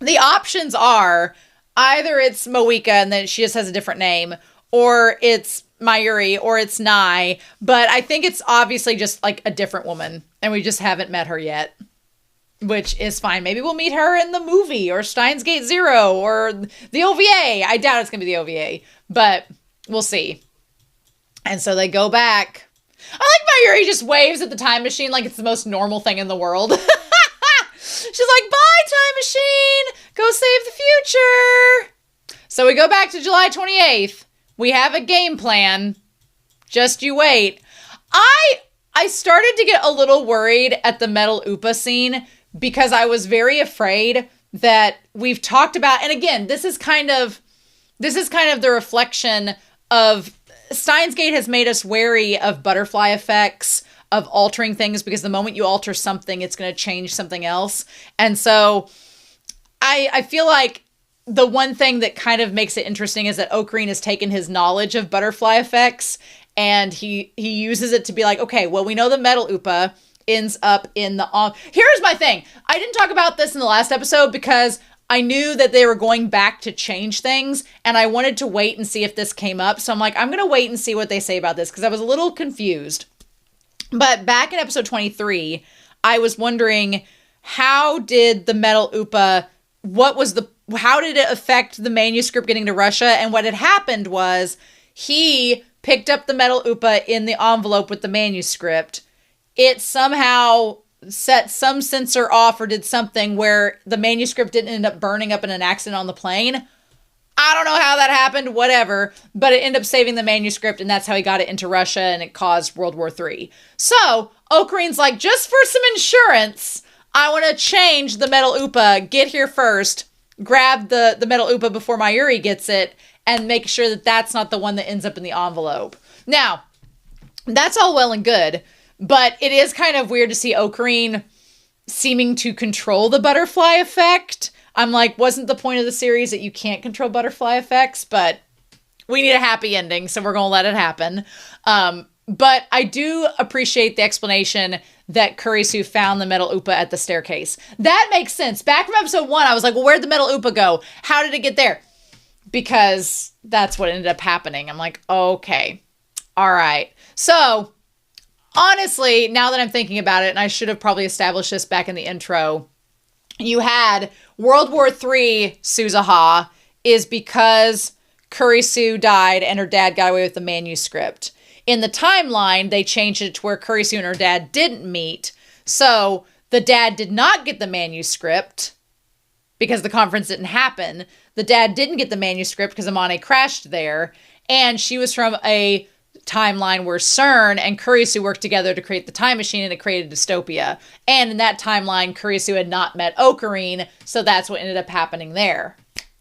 the options are either it's Moeka and then she just has a different name, or it's Mayuri, or it's Nai, but I think it's obviously just like a different woman and we just haven't met her yet, which is fine. Maybe we'll meet her in the movie or Steins Gate Zero or the OVA. I doubt it's gonna be the OVA, but we'll see. And so they go back. I like Mayuri just waves at the time machine like it's the most normal thing in the world. She's like, bye, time machine. Go save the future. So we go back to July 28th. We have a game plan. Just you wait. I started to get a little worried at the Metal Upa scene because I was very afraid that we've talked about, and again, this is kind of the reflection of Steins Gate has made us wary of butterfly effects, of altering things, because the moment you alter something, it's going to change something else. And so I feel like the one thing that kind of makes it interesting is that Ocarina has taken his knowledge of butterfly effects and he uses it to be like, okay, well, we know the Metal Upa ends up in the... Here's my thing. I didn't talk about this in the last episode because I knew that they were going back to change things and I wanted to wait and see if this came up. So I'm like, I'm going to wait and see what they say about this because I was a little confused. But back in episode 23, I was wondering, how did the Metal Upa... how did it affect the manuscript getting to Russia? And what had happened was he picked up the Metal Upa in the envelope with the manuscript. It somehow set some sensor off or did something where the manuscript didn't end up burning up in an accident on the plane. I don't know how that happened, whatever, but it ended up saving the manuscript and that's how he got it into Russia and it caused World War III. So Ocarina's like, just for some insurance, I want to change the Metal Upa, get here first, grab the Metal Upa before Mayuri gets it, and make sure that that's not the one that ends up in the envelope. Now, that's all well and good, but it is kind of weird to see Ocarina seeming to control the butterfly effect. I'm like, wasn't the point of the series that you can't control butterfly effects? But we need a happy ending, so we're going to let it happen. But I do appreciate the explanation that Kurisu found the Metal Upa at the staircase. That makes sense. Back from episode 1, I was like, well, where'd the Metal Upa go? How did it get there? Because that's what ended up happening. I'm like, okay. All right. So, honestly, now that I'm thinking about it, and I should have probably established this back in the intro, you had World War III Suzuha is because Kurisu died and her dad got away with the manuscript. In the timeline, they changed it to where Kurisu and her dad didn't meet. So the dad did not get the manuscript because the conference didn't happen. The dad didn't get the manuscript because Amane crashed there. And she was from a timeline where CERN and Kurisu worked together to create the time machine and it created dystopia. And in that timeline, Kurisu had not met Ocarina, so that's what ended up happening there.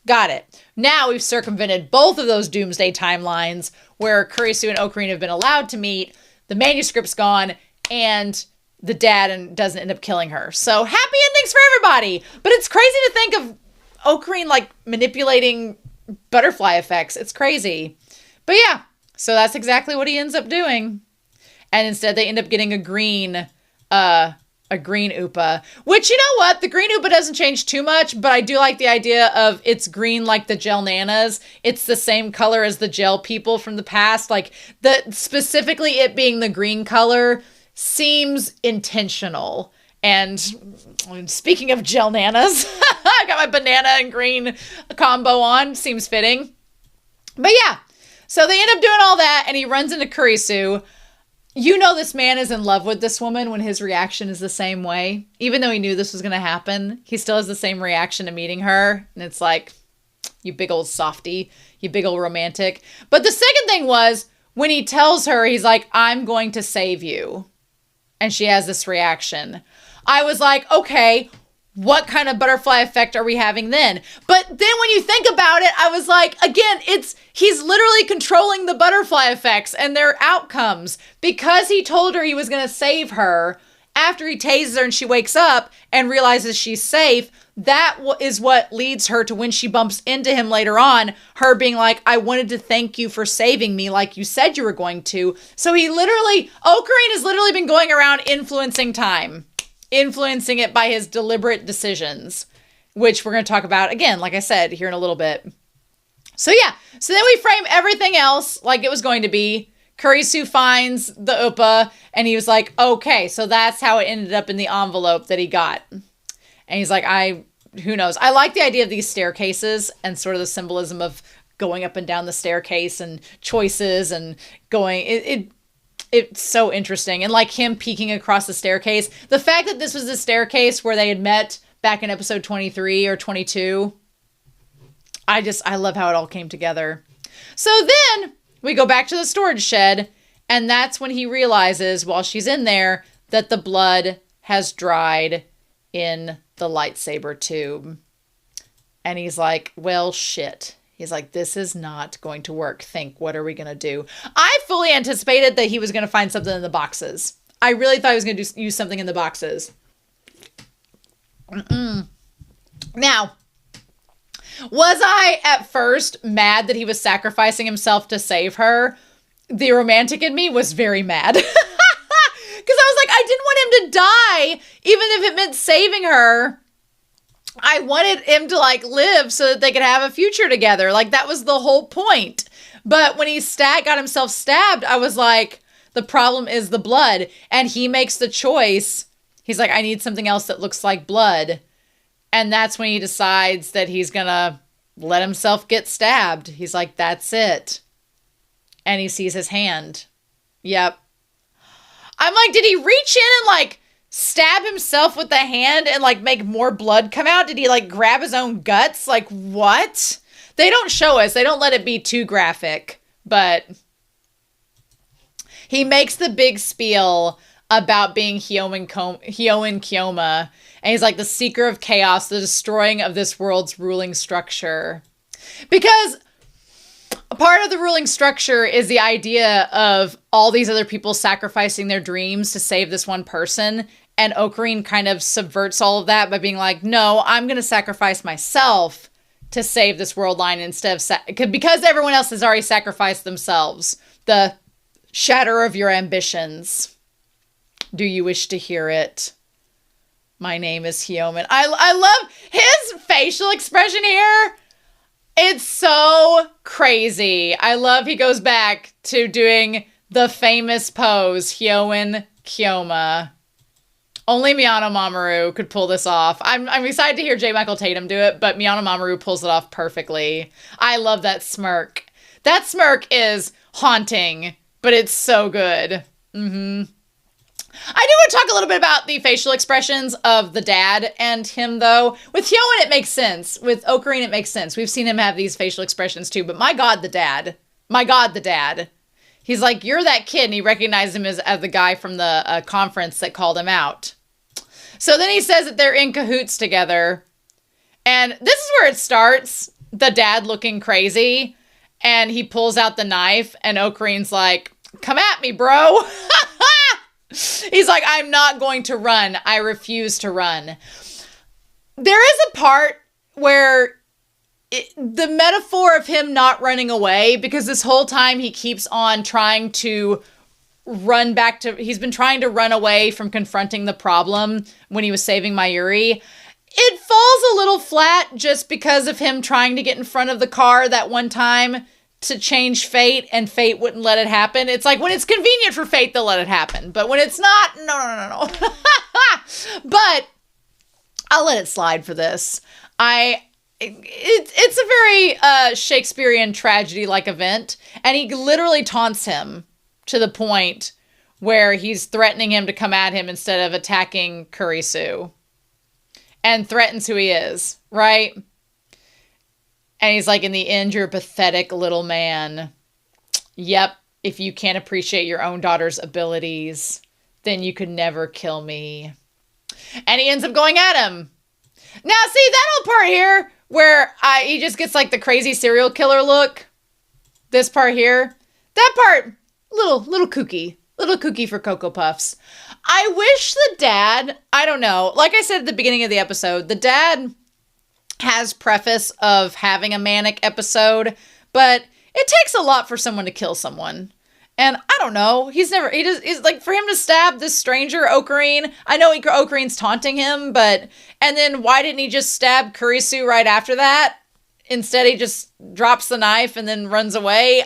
Got it. Now we've circumvented both of those doomsday timelines where Kurisu and Ocarina have been allowed to meet, the manuscript's gone, and the dad doesn't end up killing her. So happy endings for everybody! But it's crazy to think of Ocarina like manipulating butterfly effects. It's crazy. But yeah, so that's exactly what he ends up doing. And instead they end up getting a green Upa, which, you know what? The green Upa doesn't change too much, but I do like the idea of it's green like the gel nanas. It's the same color as the gel people from the past. Like, specifically it being the green color seems intentional. And speaking of gel nanas, I've got my banana and green combo on. Seems fitting. But yeah, so they end up doing all that, and he runs into Kurisu. You know this man is in love with this woman when his reaction is the same way. Even though he knew this was going to happen, he still has the same reaction to meeting her. And it's like, you big old softy, you big old romantic. But the second thing was, when he tells her, he's like, I'm going to save you. And she has this reaction. I was like, okay, what kind of butterfly effect are we having then? But then when you think about it, I was like, again, he's literally controlling the butterfly effects and their outcomes, because he told her he was going to save her. After he tases her and she wakes up and realizes she's safe, that is what leads her to, when she bumps into him later on, her being like, I wanted to thank you for saving me like you said you were going to. So Ocarine has literally been going around influencing time. Influencing it by his deliberate decisions, which we're going to talk about again, like I said, here in a little bit. So yeah, so then we frame everything else like it was going to be. Kurisu finds the Upa, and he was like, okay, so that's how it ended up in the envelope that he got. And he's like, who knows? I like the idea of these staircases and sort of the symbolism of going up and down the staircase and choices and going, it's so interesting. And like him peeking across the staircase. The fact that this was the staircase where they had met back in episode 23 or 22. I love how it all came together. So then we go back to the storage shed. And that's when he realizes, while she's in there, that the blood has dried in the lightsaber tube. And he's like, well, shit. He's like, this is not going to work. What are we going to do? I fully anticipated that he was going to find something in the boxes. I really thought he was going to use something in the boxes. Now, was I at first mad that he was sacrificing himself to save her? The romantic in me was very mad. Because I was like, I didn't want him to die, even if it meant saving her. I wanted him to like live so that they could have a future together. Like that was the whole point. But when he got himself stabbed, I was like, the problem is the blood. And he makes the choice. He's like, I need something else that looks like blood. And that's when he decides that he's going to let himself get stabbed. He's like, that's it. And he sees his hand. Yep. I'm like, did he reach in and like stab himself with the hand and like make more blood come out? Did he like grab his own guts? Like what? They don't show us. They don't let it be too graphic, but he makes the big spiel about being Hyoen Kyoma. And he's like the seeker of chaos, the destroying of this world's ruling structure. Because a part of the ruling structure is the idea of all these other people sacrificing their dreams to save this one person. And Ocarine kind of subverts all of that by being like, no, I'm going to sacrifice myself to save this world line instead of because everyone else has already sacrificed themselves. The shatter of your ambitions. Do you wish to hear it? My name is Hyoen. I love his facial expression here. It's so crazy. I love he goes back to doing the famous pose, Hyoen Kyoma. Only Miyano Mamoru could pull this off. I'm excited to hear J. Michael Tatum do it, but Miyano Mamoru pulls it off perfectly. I love that smirk. That smirk is haunting, but it's so good. I do want to talk a little bit about the facial expressions of the dad and him, though. With Hyoen, it makes sense. With Ocarine, it makes sense. We've seen him have these facial expressions, too. But my God, the dad. My God, the dad. He's like, you're that kid. And he recognized him as the guy from the conference that called him out. So then he says that they're in cahoots together. And this is where it starts. The dad looking crazy. And he pulls out the knife. And Ocarine's like, come at me, bro. He's like, I'm not going to run. I refuse to run. There is a part where the metaphor of him not running away, because this whole time he keeps on trying to he's been trying to run away from confronting the problem when he was saving Mayuri. It falls a little flat just because of him trying to get in front of the car that one time to change fate, and fate wouldn't let it happen. It's like when it's convenient for fate, they'll let it happen. But when it's not, no. But I'll let it slide for this. It's a very Shakespearean tragedy-like event, and he literally taunts him to the point where he's threatening him to come at him instead of attacking Kurisu, and threatens who he is, right? And he's like, in the end, you're a pathetic little man. Yep, if you can't appreciate your own daughter's abilities, then you could never kill me. And he ends up going at him. Now, see, that whole part here where he just gets like the crazy serial killer look. This part here. That part, little kooky. Little kooky for Cocoa Puffs. I wish the dad, I don't know, like I said at the beginning of the episode, the dad has preface of having a manic episode, but it takes a lot for someone to kill someone. And I don't know, he's like, for him to stab this stranger, Ocarine, I know Ocarine's taunting him, and then why didn't he just stab Kurisu right after that? Instead, he just drops the knife and then runs away.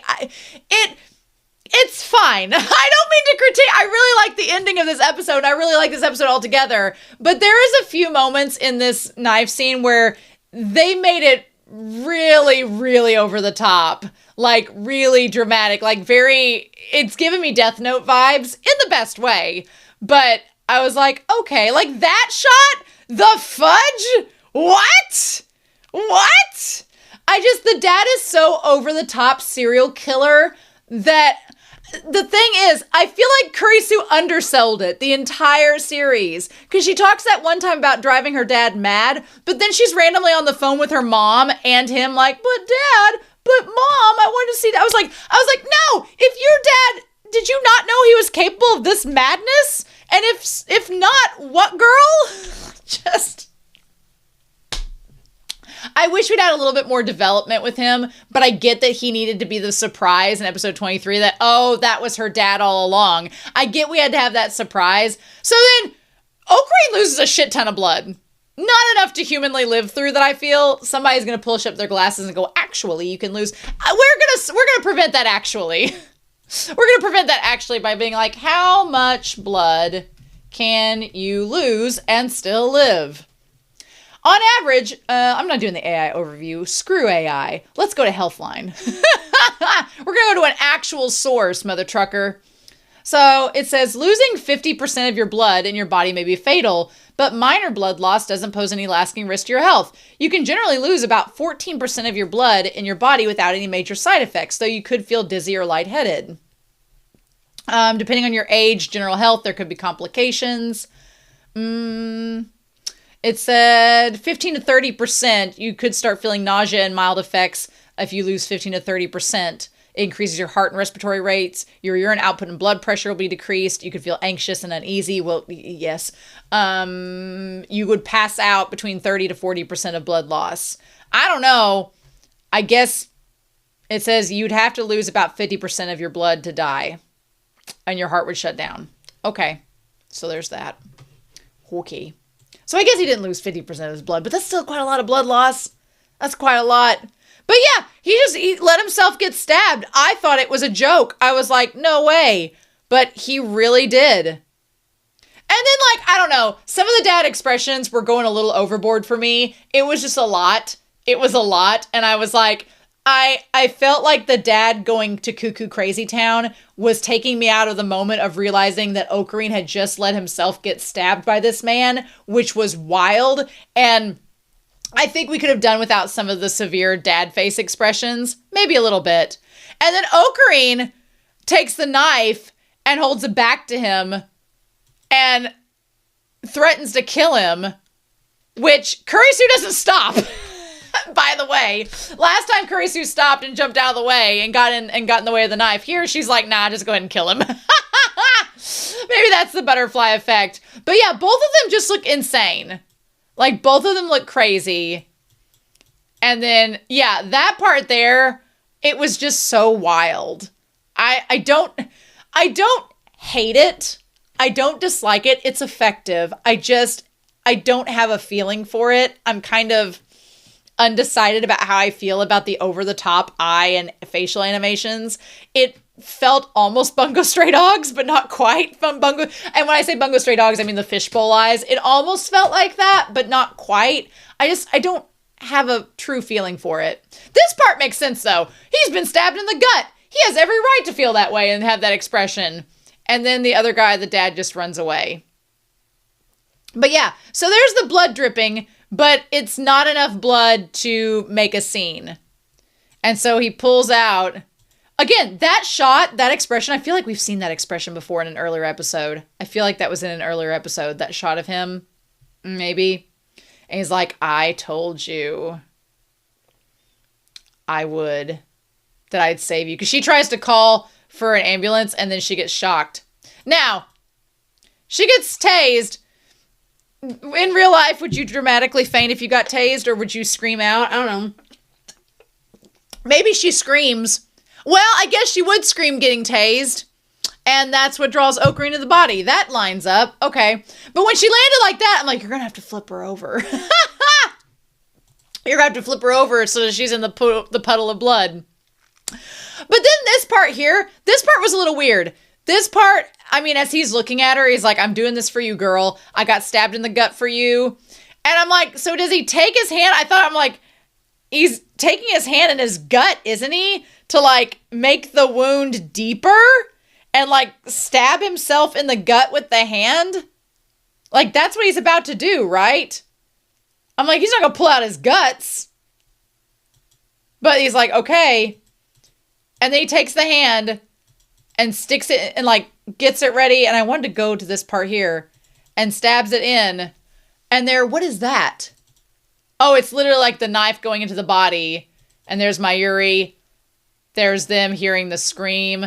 It's fine. I don't mean to critique. I really like the ending of this episode. I really like this episode altogether. But there is a few moments in this knife scene where they made it really, really over the top. Like, really dramatic. Like, it's giving me Death Note vibes in the best way. But I was like, okay, like that shot? The fudge? What? The dad is so over the top serial killer that the thing is, I feel like Kurisu undersold it the entire series. Because she talks that one time about driving her dad mad, but then she's randomly on the phone with her mom and him like, but mom, I wanted to see that. I was like, no, if your dad, did you not know he was capable of this madness? And if not, what girl? I wish we'd had a little bit more development with him, but I get that he needed to be the surprise in episode 23 that, oh, that was her dad all along. I get we had to have that surprise. So then Ocarine loses a shit ton of blood. Not enough to humanly live through that I feel. Somebody's going to push up their glasses and go, actually, you can lose. We're going to prevent that actually. We're going to prevent that actually by being like, how much blood can you lose and still live? On average, I'm not doing the AI overview. Screw AI. Let's go to Healthline. We're going to go to an actual source, mother trucker. So it says losing 50% of your blood in your body may be fatal, but minor blood loss doesn't pose any lasting risk to your health. You can generally lose about 14% of your blood in your body without any major side effects, though you could feel dizzy or lightheaded. Depending on your age, general health, there could be complications. It said 15 to 30%, you could start feeling nausea and mild effects if you lose 15 to 30%. It increases your heart and respiratory rates. Your urine output and blood pressure will be decreased. You could feel anxious and uneasy. Well, yes. You would pass out between 30 to 40% of blood loss. I don't know. I guess it says you'd have to lose about 50% of your blood to die. And your heart would shut down. Okay. So there's that. Okay. So I guess he didn't lose 50% of his blood, but that's still quite a lot of blood loss. That's quite a lot. But yeah, he let himself get stabbed. I thought it was a joke. I was like, no way. But he really did. And then, like, I don't know, some of the dad expressions were going a little overboard for me. It was just a lot. It was a lot. And I was like, I felt like the dad going to Cuckoo Crazy Town was taking me out of the moment of realizing that Ocarine had just let himself get stabbed by this man, which was wild. And I think we could have done without some of the severe dad face expressions, maybe a little bit. And then Ocarine takes the knife and holds it back to him and threatens to kill him, which Kurisu doesn't stop. By the way, last time Kurisu stopped and jumped out of the way and got in the way of the knife. Here, she's like, nah, just go ahead and kill him. Maybe that's the butterfly effect. But yeah, both of them just look insane. Like, both of them look crazy. And then, yeah, that part there, it was just so wild. I don't hate it. I don't dislike it. It's effective. I don't have a feeling for it. I'm kind of undecided about how I feel about the over-the-top eye and facial animations. It felt almost Bungo Stray Dogs, but not quite from Bungo. And when I say Bungo Stray Dogs, I mean the fishbowl eyes. It almost felt like that, but not quite. I don't have a true feeling for it. This part makes sense, though. He's been stabbed in the gut. He has every right to feel that way and have that expression. And then the other guy, the dad, just runs away. But yeah, so there's the blood dripping, but it's not enough blood to make a scene. And so he pulls out. Again, that shot, that expression, I feel like we've seen that expression before in an earlier episode. I feel like that was in an earlier episode, that shot of him. Maybe. And he's like, I told you that I'd save you. Because she tries to call for an ambulance and then she gets shocked. Now, she gets tased. In real life, would you dramatically faint if you got tased, or would you scream out? I don't know. Maybe she screams. Well, I guess she would scream getting tased. And that's what draws ochre into the body. That lines up. Okay. But when she landed like that, I'm like, you're going to have to flip her over. You're going to have to flip her over so that she's in the puddle of blood. But then this part here, this part was a little weird. This part, I mean, as he's looking at her, he's like, I'm doing this for you, girl. I got stabbed in the gut for you. And I'm like, so does he take his hand? I'm like, he's taking his hand in his gut, isn't he? To like make the wound deeper and like stab himself in the gut with the hand. Like that's what he's about to do, right? I'm like, he's not going to pull out his guts. But he's like, okay. And then he takes the hand and sticks it and like gets it ready. And I wanted to go to this part here and stabs it in. And there, what is that? Oh, it's literally like the knife going into the body. And there's Mayuri. There's them hearing the scream.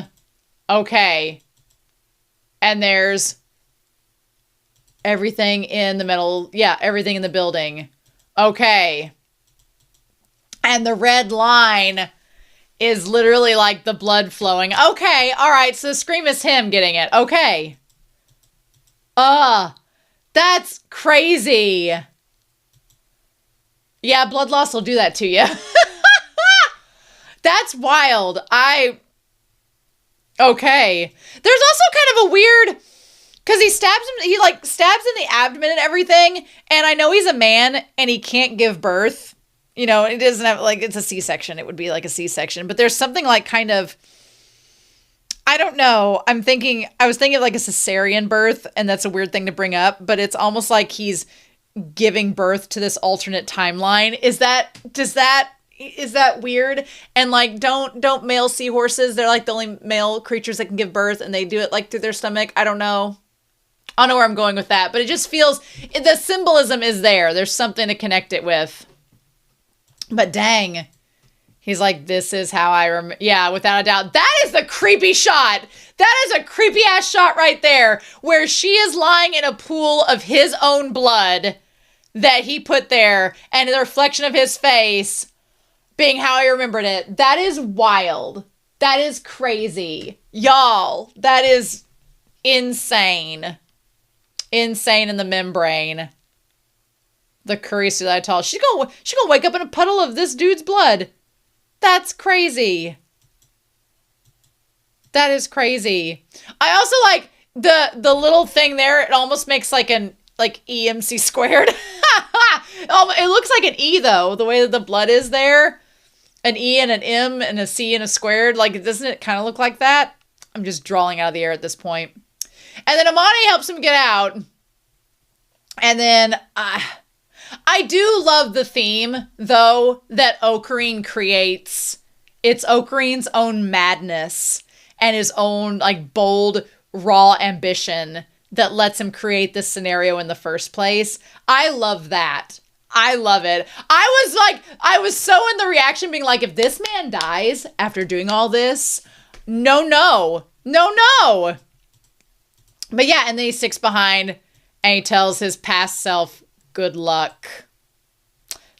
Okay. And there's everything in the middle. Yeah, everything in the building. Okay. And the red line is literally like the blood flowing. Okay, all right, so the scream is him getting it. Okay. That's crazy. Yeah, blood loss will do that to you. That's wild. Okay. There's also kind of a weird, because he stabs in the abdomen and everything, and I know he's a man and he can't give birth. You know, it doesn't have, like, it's a C-section. It would be like a C-section. But there's something like kind of, I don't know. I was thinking of like a cesarean birth, and that's a weird thing to bring up, but it's almost like he's giving birth to this alternate timeline. Is that weird? And like, don't male seahorses, they're like the only male creatures that can give birth, and they do it like through their stomach. I don't know. I don't know where I'm going with that, but it just feels, the symbolism is there. There's something to connect it with. But dang, he's like, this is how I remember. Yeah, without a doubt. That is the creepy shot. That is a creepy ass shot right there, where she is lying in a pool of his own blood that he put there, and the reflection of his face being how I remembered it. That is wild. That is crazy. Y'all, that is insane. Insane in the membrane. The Kurisu that I told. She's gonna wake up in a puddle of this dude's blood. That's crazy. That is crazy. I also like the little thing there. It almost makes like an EMC squared. It looks like an E though, the way that the blood is there. An E and an M and a C and a squared. Like, doesn't it kind of look like that? I'm just drawing out of the air at this point. And then Amani helps him get out. And then I do love the theme, though, that Ocarine creates. It's Ocarine's own madness and his own, like, bold, raw ambition that lets him create this scenario in the first place. I love that. I love it. I was so in the reaction being like, if this man dies after doing all this, no. But yeah, and then he sticks behind and he tells his past self, good luck.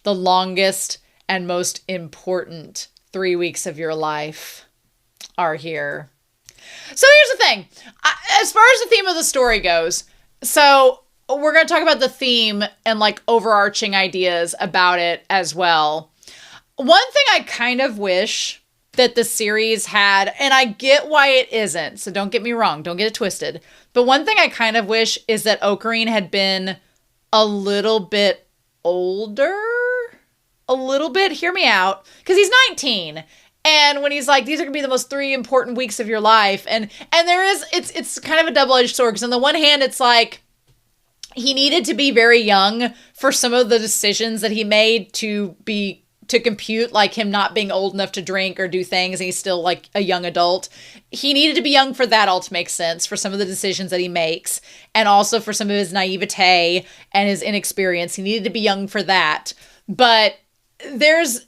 The longest and most important 3 weeks of your life are here. So here's the thing. As far as the theme of the story goes, so we're going to talk about the theme and like overarching ideas about it as well. One thing I kind of wish that the series had, and I get why it isn't, so don't get me wrong, don't get it twisted, but one thing I kind of wish is that Ocarine had been a little bit older. A little bit, hear me out, because he's 19. And when he's like, these are gonna be the most 3 important weeks of your life, and there is, it's kind of a double-edged sword, because on the one hand, it's like, he needed to be very young for some of the decisions that he made to compute, like him not being old enough to drink or do things, and he's still like a young adult. He needed to be young for that all to make sense, for some of the decisions that he makes, and also for some of his naivete and his inexperience. He needed to be young for that. But there's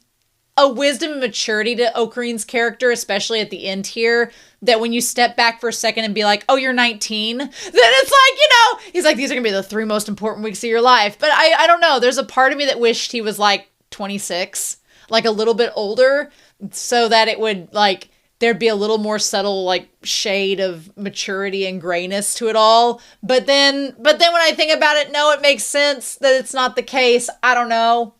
a wisdom and maturity to Ocarine's character, especially at the end here, that when you step back for a second and be like, oh, you're 19, then it's like, he's like, these are gonna be the 3 most important weeks of your life. But I don't know, there's a part of me that wished he was like 26, like a little bit older, so that it would like, there'd be a little more subtle like shade of maturity and grayness to it all. But then when I think about it, no, it makes sense that it's not the case. I don't know.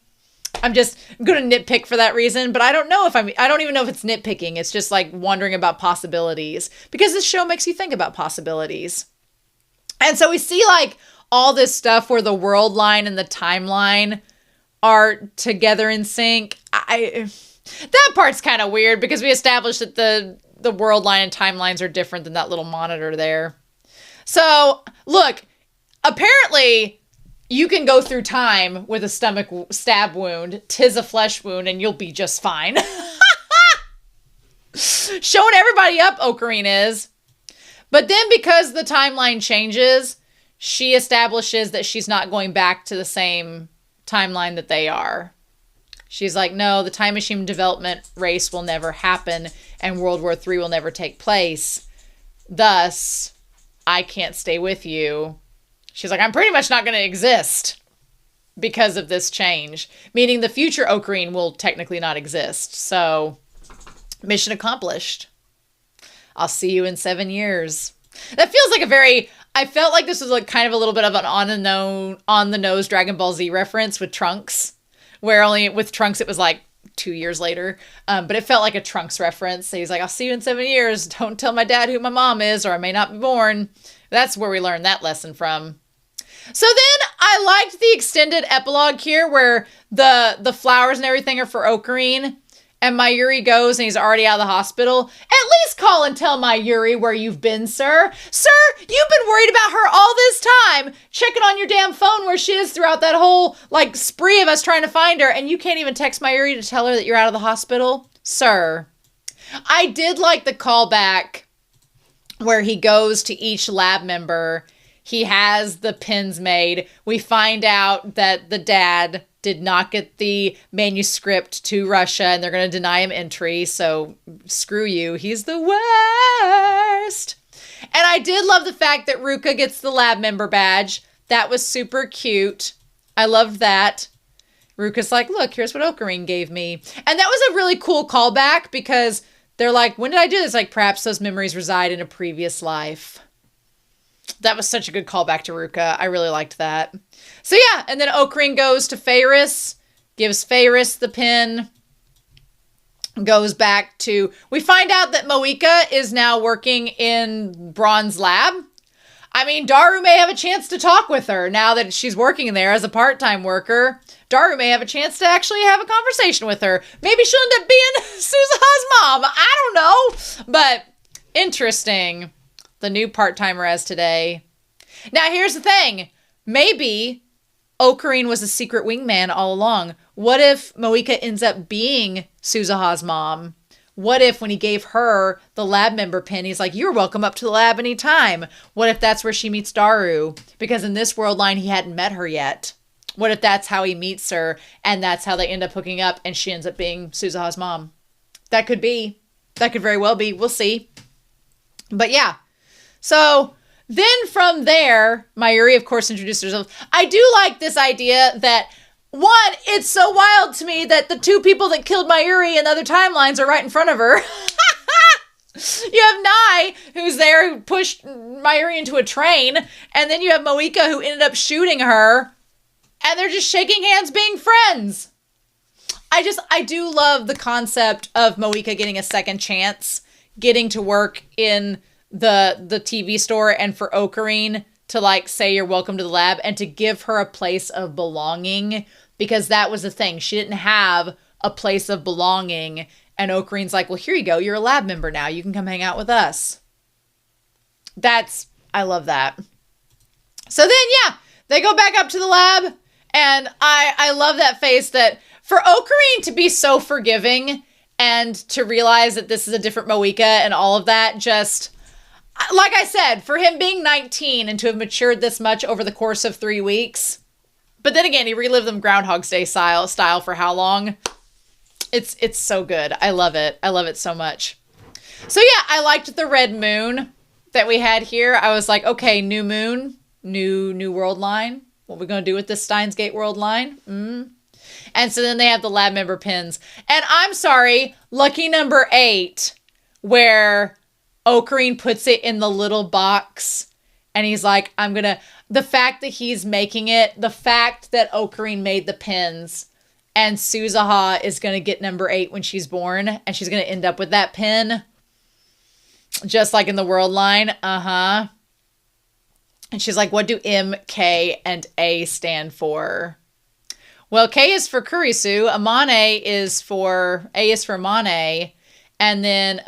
I'm going to nitpick for that reason, but I don't even know if it's nitpicking. It's just like wondering about possibilities, because this show makes you think about possibilities. And so we see like all this stuff where the world line and the timeline are together in sync. That part's kind of weird, because we established that the world line and timelines are different than that little monitor there. So look, apparently you can go through time with a stomach stab wound. 'Tis a flesh wound, and you'll be just fine. Showing everybody up, Ocarine is. But then because the timeline changes, she establishes that she's not going back to the same timeline that they are. She's like, no, the time machine development race will never happen, and World War III will never take place. Thus, I can't stay with you. She's like, I'm pretty much not going to exist because of this change. Meaning the future Ocarine will technically not exist. So, mission accomplished. I'll see you in 7 years. That feels like I felt like this was like kind of a little bit of an on the nose Dragon Ball Z reference with Trunks. Where only with Trunks it was like 2 years later. But it felt like a Trunks reference. So he's like, I'll see you in 7 years. Don't tell my dad who my mom is, or I may not be born. That's where we learned that lesson from. So then I liked the extended epilogue here where the flowers and everything are for Ocarine. And Mayuri goes and he's already out of the hospital. At least call and tell Mayuri where you've been, sir. Sir, you've been worried about her all this time, checking on your damn phone where she is throughout that whole, like, spree of us trying to find her, and you can't even text Mayuri to tell her that you're out of the hospital? Sir. I did like the callback where he goes to each lab member. He has the pins made. We find out that the dad did not get the manuscript to Russia, and they're going to deny him entry, so screw you. He's the worst. And I did love the fact that Ruka gets the lab member badge. That was super cute. I loved that. Ruka's like, look, here's what Ocarine gave me. And that was a really cool callback, because they're like, when did I do this? Like, perhaps those memories reside in a previous life. That was such a good callback to Ruka. I really liked that. So yeah, and then Ocarine goes to Faris, gives Faris the pin, goes back to... We find out that Moika is now working in Braun's lab. I mean, Daru may have a chance to talk with her now that she's working there as a part-time worker. Daru may have a chance to actually have a conversation with her. Maybe she'll end up being Suzuha's mom. I don't know. But interesting. The new part-timer as today. Now, here's the thing. Maybe Ocarine was a secret wingman all along. What if Moika ends up being Suzuha's mom? What if when he gave her the lab member pin, he's like, you're welcome up to the lab anytime. What if that's where she meets Daru? Because in this world line, he hadn't met her yet. What if that's how he meets her, and that's how they end up hooking up, and she ends up being Suzuha's mom? That could be. That could very well be. We'll see. But yeah. So then from there, Mayuri, of course, introduced herself. I do like this idea that, one, it's so wild to me that the two people that killed Mayuri in other timelines are right in front of her. You have Nai, who's there, who pushed Mayuri into a train, and then you have Moika, who ended up shooting her, and they're just shaking hands being friends. I do love the concept of Moika getting a second chance, getting to work in the TV store, and for Ocarine to like say you're welcome to the lab and to give her a place of belonging, because that was the thing. She didn't have a place of belonging, and Ocarine's like, well, here you go. You're a lab member now. You can come hang out with us. I love that. So then, yeah, they go back up to the lab, and I love that face that for Ocarine to be so forgiving and to realize that this is a different Moika and all of that, just, like I said, for him being 19 and to have matured this much over the course of 3 weeks. But then again, he relived them Groundhog's Day style for how long? It's so good. I love it. I love it so much. So yeah, I liked the red moon that we had here. I was like, okay, new moon, new world line. What are we going to do with this Steins Gate world line? And so then they have the lab member pins. And I'm sorry, lucky number 8, where Ocarine puts it in the little box. And he's like, the fact that he's making it, the fact that Ocarine made the pins, and Suzuha is going to get number 8 when she's born, and she's going to end up with that pin, just like in the world line. And she's like, what do M, K, and A stand for? Well, K is for Kurisu, A is for Amane, and then,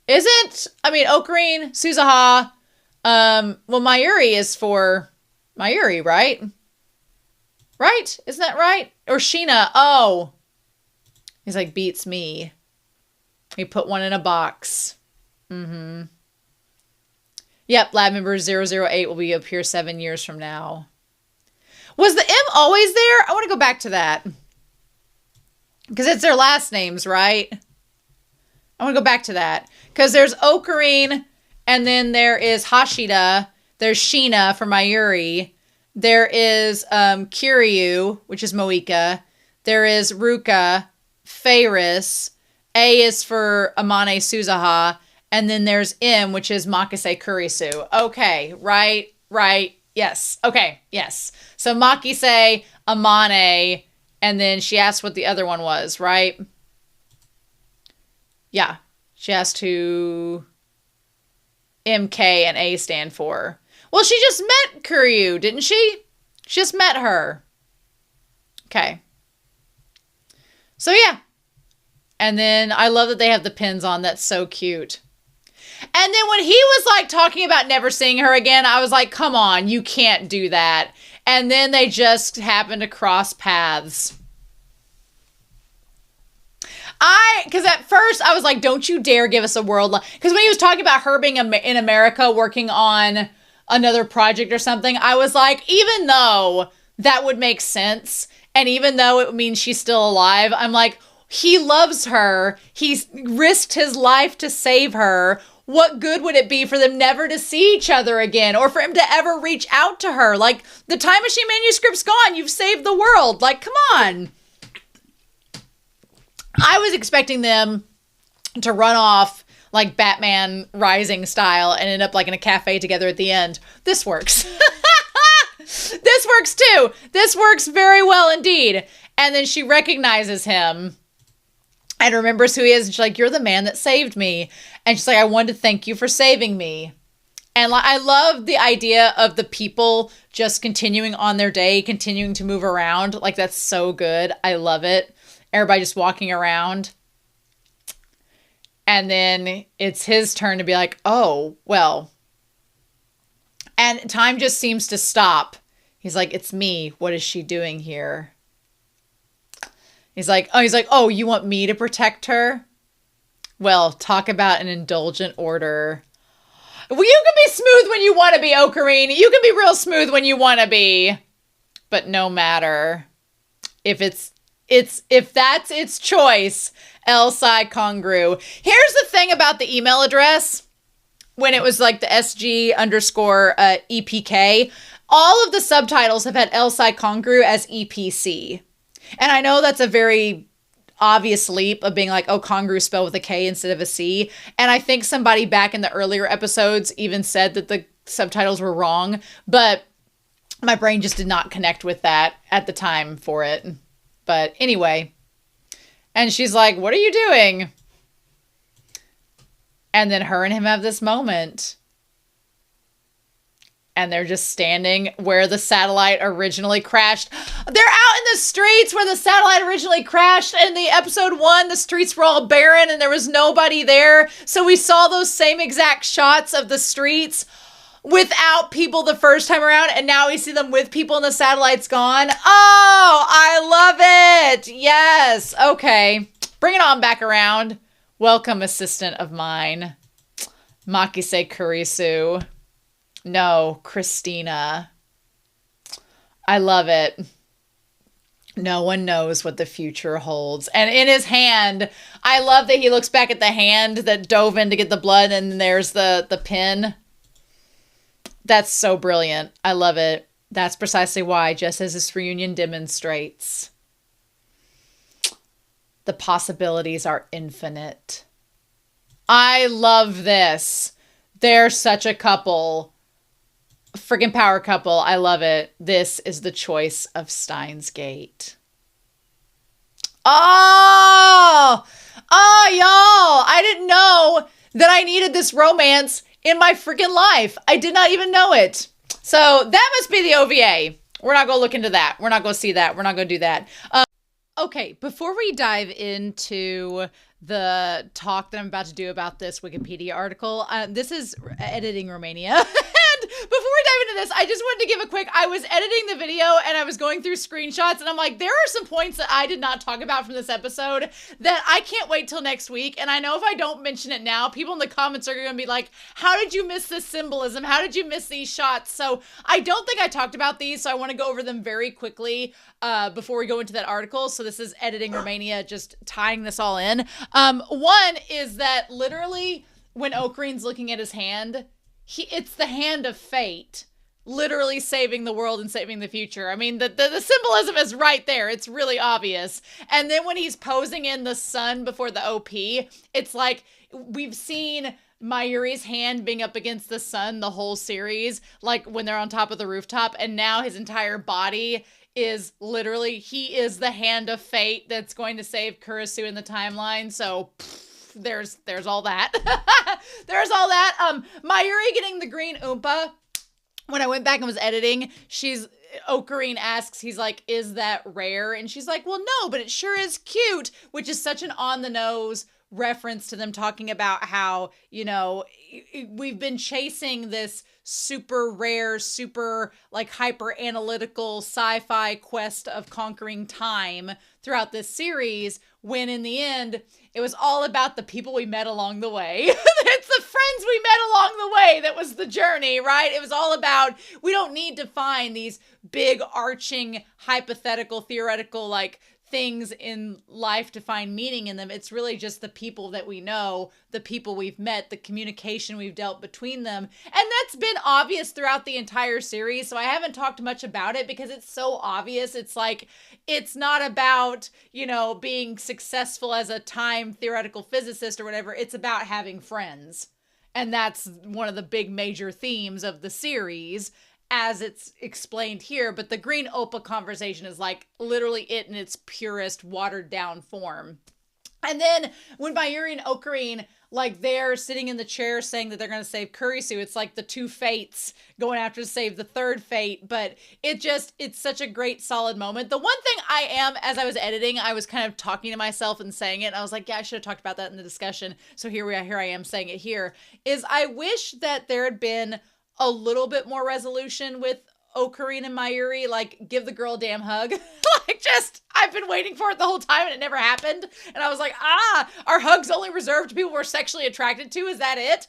Ocarine, Suzuha, Mayuri is for Mayuri, right? Right? Isn't that right? Or Sheena. Oh. He's like, beats me. He put one in a box. Yep, lab member 008 will be up here 7 years from now. Was the M always there? I want to go back to that. Because it's their last names, right? I want to go back to that. Because there's Ocarine, and then there is Hashida. There's Sheena for Mayuri. There is Kiryu, which is Moika. There is Ruka, Faris. A is for Amane Suzuha. And then there's M, which is Makise Kurisu. Okay, right. Yes. Okay, yes. So Makise, Amane, and then she asked what the other one was, right? Yeah. She asked who M, K, and A stand for. Well, she just met Kuryu, didn't she? She just met her. Okay. So, yeah. And then I love that they have the pins on. That's so cute. And then when he was like talking about never seeing her again, I was like, come on, you can't do that. And then they just happened to cross paths. Because at first I was like, don't you dare give us a world line. Because when he was talking about her being in America working on another project or something, I was like, even though that would make sense, and even though it means she's still alive, I'm like, he loves her. He's risked his life to save her. What good would it be for them never to see each other again, or for him to ever reach out to her? Like, the Time Machine manuscript's gone. You've saved the world. Like, come on. I was expecting them to run off like Batman Rising style and end up like in a cafe together at the end. This works. This works too. This works very well indeed. And then she recognizes him and remembers who he is. And she's like, you're the man that saved me. And she's like, I wanted to thank you for saving me. And I love the idea of the people just continuing on their day, continuing to move around. Like, that's so good. I love it. Everybody just walking around. And then it's his turn to be like, oh, well. And time just seems to stop. He's like, it's me. What is she doing here? He's like, oh, you want me to protect her? Well, talk about an indulgent order. Well, you can be smooth when you want to be, Ocarine. You can be real smooth when you want to be. But no matter. If that's its choice, L-Psi Congru. Here's the thing about the email address. When it was like the SG underscore EPK, all of the subtitles have had L-Psi Congru as EPC. And I know that's a very obvious leap of being like, oh, Kongru spelled with a K instead of a C. And I think somebody back in the earlier episodes even said that the subtitles were wrong, but my brain just did not connect with that at the time for it. But anyway, and she's like, what are you doing? And then her and him have this moment. And they're just standing where the satellite originally crashed. They're out in the streets where the satellite originally crashed. In the episode 1, the streets were all barren and there was nobody there. So we saw those same exact shots of the streets without people the first time around. And now we see them with people and the satellite's gone. Oh, I love it. Yes. Okay. Bring it on back around. Welcome, assistant of mine. Makise Kurisu. No, Christina. I love it. No one knows what the future holds. And in his hand, I love that he looks back at the hand that dove in to get the blood, and there's the pin. That's so brilliant. I love it. That's precisely why, just as this reunion demonstrates, the possibilities are infinite. I love this. They're such a couple. Freaking power couple. I love it. This is the choice of Steins Gate. Oh, y'all. I didn't know that I needed this romance in my freaking life. I did not even know it. So that must be the OVA. We're not going to look into that. We're not going to see that. We're not going to do that. Okay, before we dive into the talk that I'm about to do about this Wikipedia article, this is Editing Romania. And before we dive into this, I just wanted to give a quick, I was editing the video and I was going through screenshots and I'm like, there are some points that I did not talk about from this episode that I can't wait till next week. And I know if I don't mention it now, people in the comments are going to be like, how did you miss this symbolism? How did you miss these shots? So I don't think I talked about these, so I want to go over them very quickly before we go into that article. So this is Editing Romania, just tying this all in. One is that literally when Ocarin's looking at his hand, it's the hand of fate, literally saving the world and saving the future. I mean, the symbolism is right there. It's really obvious. And then when he's posing in the sun before the OP, it's like we've seen Mayuri's hand being up against the sun the whole series, like when they're on top of the rooftop, and now his entire body is literally, he is the hand of fate that's going to save Kurisu in the timeline. So there's all that. There's all that. Mayuri getting the green Oompa. When I went back and was editing, Ocarine asks, he's like, is that rare? And she's like, well, no, but it sure is cute, which is such an on the nose reference to them talking about how, you know, we've been chasing this super rare, super like hyper analytical sci-fi quest of conquering time throughout this series, when in the end it was all about the people we met along the way. It's the friends we met along the way that was the journey, right? It was all about, we don't need to find these big arching hypothetical theoretical like things in life to find meaning in them. It's really just the people that we know, the people we've met, the communication we've dealt between them. And that's been obvious throughout the entire series. So I haven't talked much about it because it's so obvious. It's like, it's not about, you know, being successful as a time theoretical physicist or whatever. It's about having friends. And that's one of the big major themes of the series, as it's explained here. But the green Opa conversation is like literally it in its purest watered down form. And then when Mayuri and Ocarine, like they're sitting in the chair saying that they're going to save Kurisu, it's like the two fates going after to save the third fate. But it's such a great solid moment. The one thing as I was editing, I was kind of talking to myself and saying it. And I was like, yeah, I should have talked about that in the discussion. So here I am saying it here, is I wish that there had been a little bit more resolution with Ocarine and Mayuri, like give the girl a damn hug. Like I've been waiting for it the whole time and it never happened. And I was like, are hugs only reserved to people we're sexually attracted to? Is that it?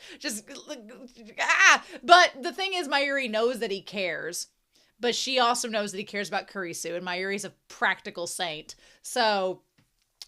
But the thing is, Mayuri knows that he cares, but she also knows that he cares about Kurisu, and Mayuri's a practical saint. So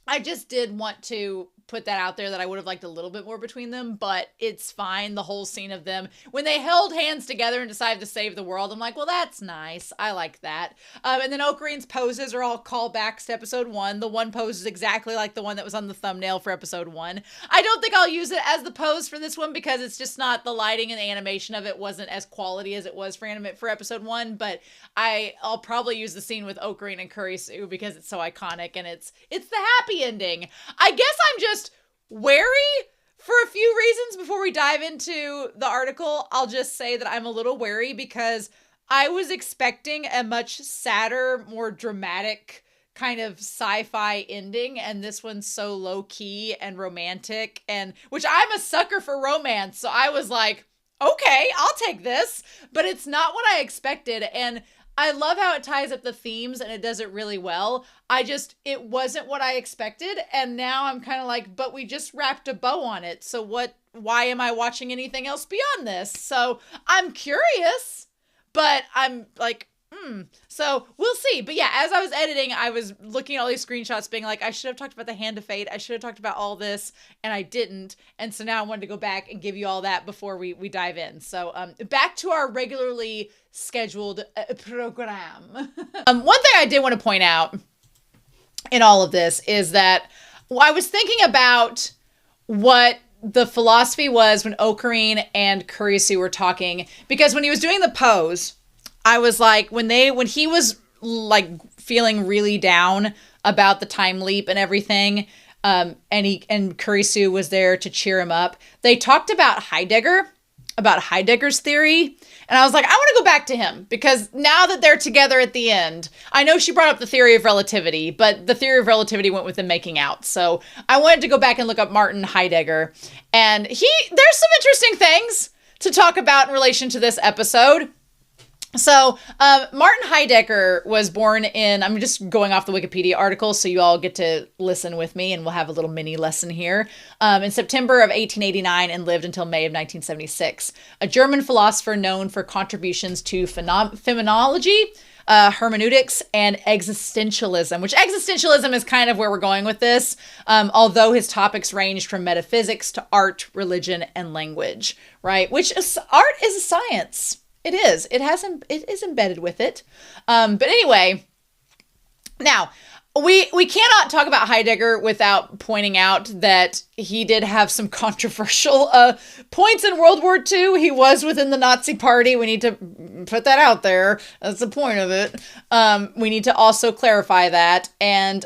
I just did want to put that out there that I would have liked a little bit more between them, but it's fine. The whole scene of them, when they held hands together and decided to save the world, I'm like, well, that's nice. I like that. And then Ocarene's poses are all callbacks to episode 1. The one pose is exactly like the one that was on the thumbnail for episode 1. I don't think I'll use it as the pose for this one because it's just not, the lighting and the animation of it wasn't as quality as it was for episode 1, but I'll probably use the scene with Ocarene and Kurisu because it's so iconic and it's the happy ending. I guess I'm just wary for a few reasons before we dive into the article. I'll just say that I'm a little wary because I was expecting a much sadder, more dramatic kind of sci-fi ending, and this one's so low-key and romantic, and which I'm a sucker for romance, so I was like, okay, I'll take this, but it's not what I expected, and I love how it ties up the themes and it does it really well. It wasn't what I expected, and now I'm kind of like, but we just wrapped a bow on it, so why am I watching anything else beyond this? So I'm curious, but I'm like, so we'll see. But yeah, as I was editing, I was looking at all these screenshots being like, I should have talked about the Hand of Fate. I should have talked about all this, and I didn't. And so now I wanted to go back and give you all that before we dive in. So back to our regularly scheduled program. One thing I did want to point out in all of this is that I was thinking about what the philosophy was when Ocarene and Kurisu were talking, because when he was doing the pose, I was like, when he was like feeling really down about the time leap and everything, and Kurisu was there to cheer him up, they talked about Heidegger's theory. And I was like, I want to go back to him because now that they're together at the end, I know she brought up the theory of relativity, but the theory of relativity went with them making out. So I wanted to go back and look up Martin Heidegger, and there's some interesting things to talk about in relation to this episode. So, Martin Heidegger was born I'm just going off the Wikipedia article, so you all get to listen with me, and we'll have a little mini lesson here, in September of 1889 and lived until May of 1976. A German philosopher known for contributions to phenomenology, hermeneutics, and existentialism, which existentialism is kind of where we're going with this, although his topics ranged from metaphysics to art, religion, and language, right? Art is a science. It is. It is embedded with it. But anyway, now we cannot talk about Heidegger without pointing out that he did have some controversial points in World War II. He was within the Nazi Party. We need to put that out there. That's the point of it. We need to also clarify that. And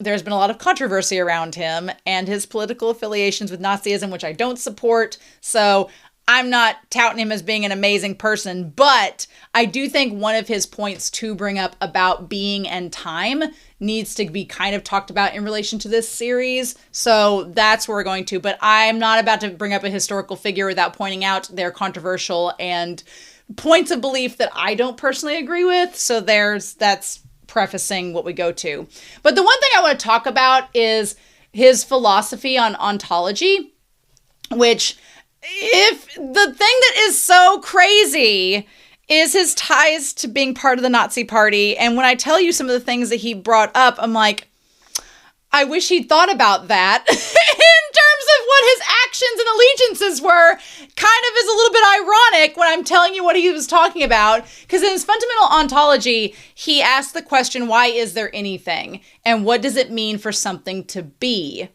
there's been a lot of controversy around him and his political affiliations with Nazism, which I don't support. So I'm not touting him as being an amazing person, but I do think one of his points to bring up about being and time needs to be kind of talked about in relation to this series. So that's where we're going to, but I'm not about to bring up a historical figure without pointing out their controversial and points of belief that I don't personally agree with. So that's prefacing what we go to. But the one thing I want to talk about is his philosophy on ontology, which, if the thing that is so crazy is his ties to being part of the Nazi Party, and when I tell you some of the things that he brought up, I'm like, I wish he'd thought about that in terms of what his actions and allegiances were. Kind of is a little bit ironic when I'm telling you what he was talking about, because in his fundamental ontology, he asked the question, why is there anything? And what does it mean for something to be?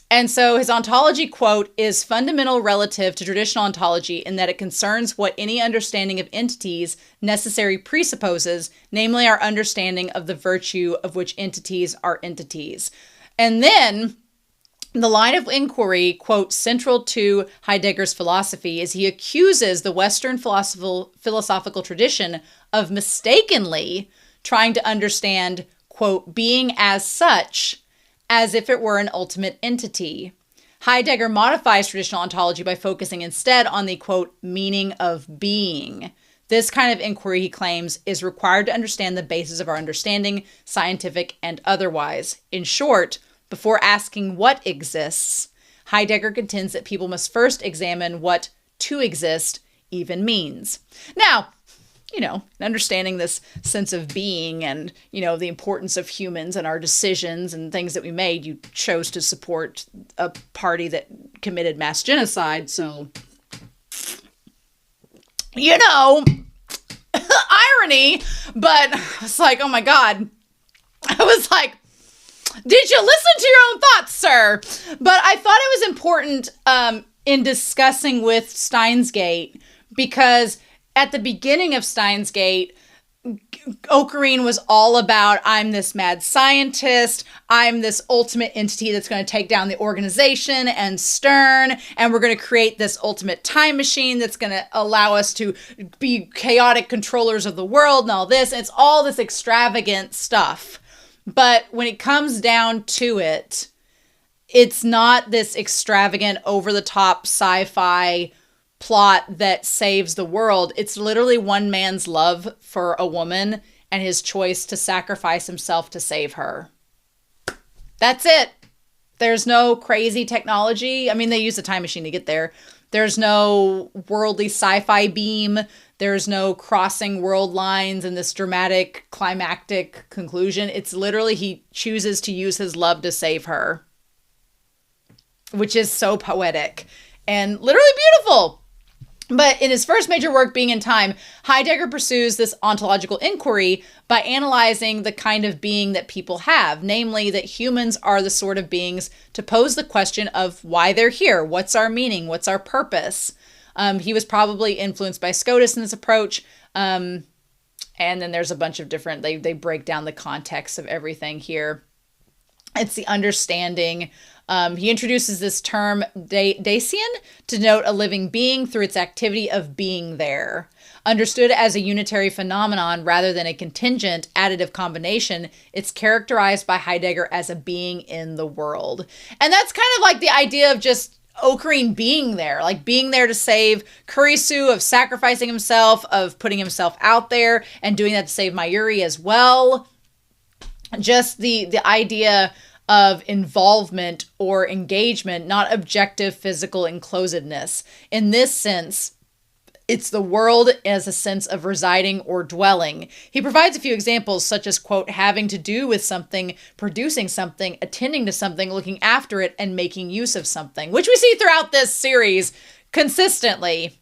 And so his ontology quote is fundamental relative to traditional ontology in that it concerns what any understanding of entities necessary presupposes, namely our understanding of the virtue of which entities are entities. And then the line of inquiry, quote, central to Heidegger's philosophy is he accuses the Western philosophical tradition of mistakenly trying to understand, quote, being as such, as if it were an ultimate entity. Heidegger modifies traditional ontology by focusing instead on the, quote, meaning of being. This kind of inquiry, he claims, is required to understand the basis of our understanding, scientific and otherwise. In short, before asking what exists, Heidegger contends that people must first examine what to exist even means. Now, understanding this sense of being and, the importance of humans and our decisions and things that we made, you chose to support a party that committed mass genocide. So, irony, but I was like, oh my God. I was like, did you listen to your own thoughts, sir? But I thought it was important in discussing with Steins Gate, because at the beginning of Steins Gate, Ocarine was all about, I'm this mad scientist, I'm this ultimate entity that's going to take down the organization and Stern, and we're going to create this ultimate time machine that's going to allow us to be chaotic controllers of the world and all this. And it's all this extravagant stuff. But when it comes down to it, it's not this extravagant, over-the-top sci-fi plot that saves the world. It's literally one man's love for a woman and his choice to sacrifice himself to save her. That's it. There's no crazy technology. I mean, they use a time machine to get there. There's no worldly sci-fi beam. There's no crossing world lines and this dramatic climactic conclusion. It's literally he chooses to use his love to save her, which is so poetic and literally beautiful. But in his first major work, Being in Time, Heidegger pursues this ontological inquiry by analyzing the kind of being that people have, namely that humans are the sort of beings to pose the question of why they're here, what's our meaning, what's our purpose. He was probably influenced by Scotus in this approach, and then there's a bunch of different, they break down the context of everything here. It's the understanding. He introduces this term Dacian to denote a living being through its activity of being there. Understood as a unitary phenomenon rather than a contingent additive combination, it's characterized by Heidegger as a being in the world. And that's kind of like the idea of just Ocarine being there, like being there to save Kurisu, of sacrificing himself, of putting himself out there and doing that to save Mayuri as well. Just the idea of involvement or engagement, not objective physical enclosedness. In this sense, it's the world as a sense of residing or dwelling. He provides a few examples, such as, quote, having to do with something, producing something, attending to something, looking after it, and making use of something, which we see throughout this series consistently.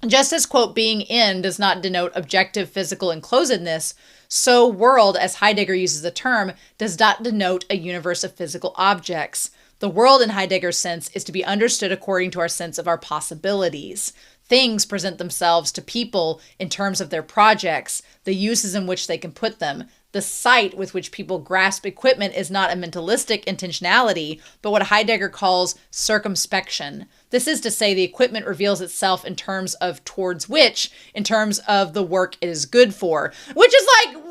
Just as, quote, being in does not denote objective physical enclosedness, so world, as Heidegger uses the term, does not denote a universe of physical objects. The world in Heidegger's sense is to be understood according to our sense of our possibilities. Things present themselves to people in terms of their projects, the uses in which they can put them. The sight with which people grasp equipment is not a mentalistic intentionality, but what Heidegger calls circumspection. This is to say, the equipment reveals itself in terms of towards which, in terms of the work it is good for. Which is like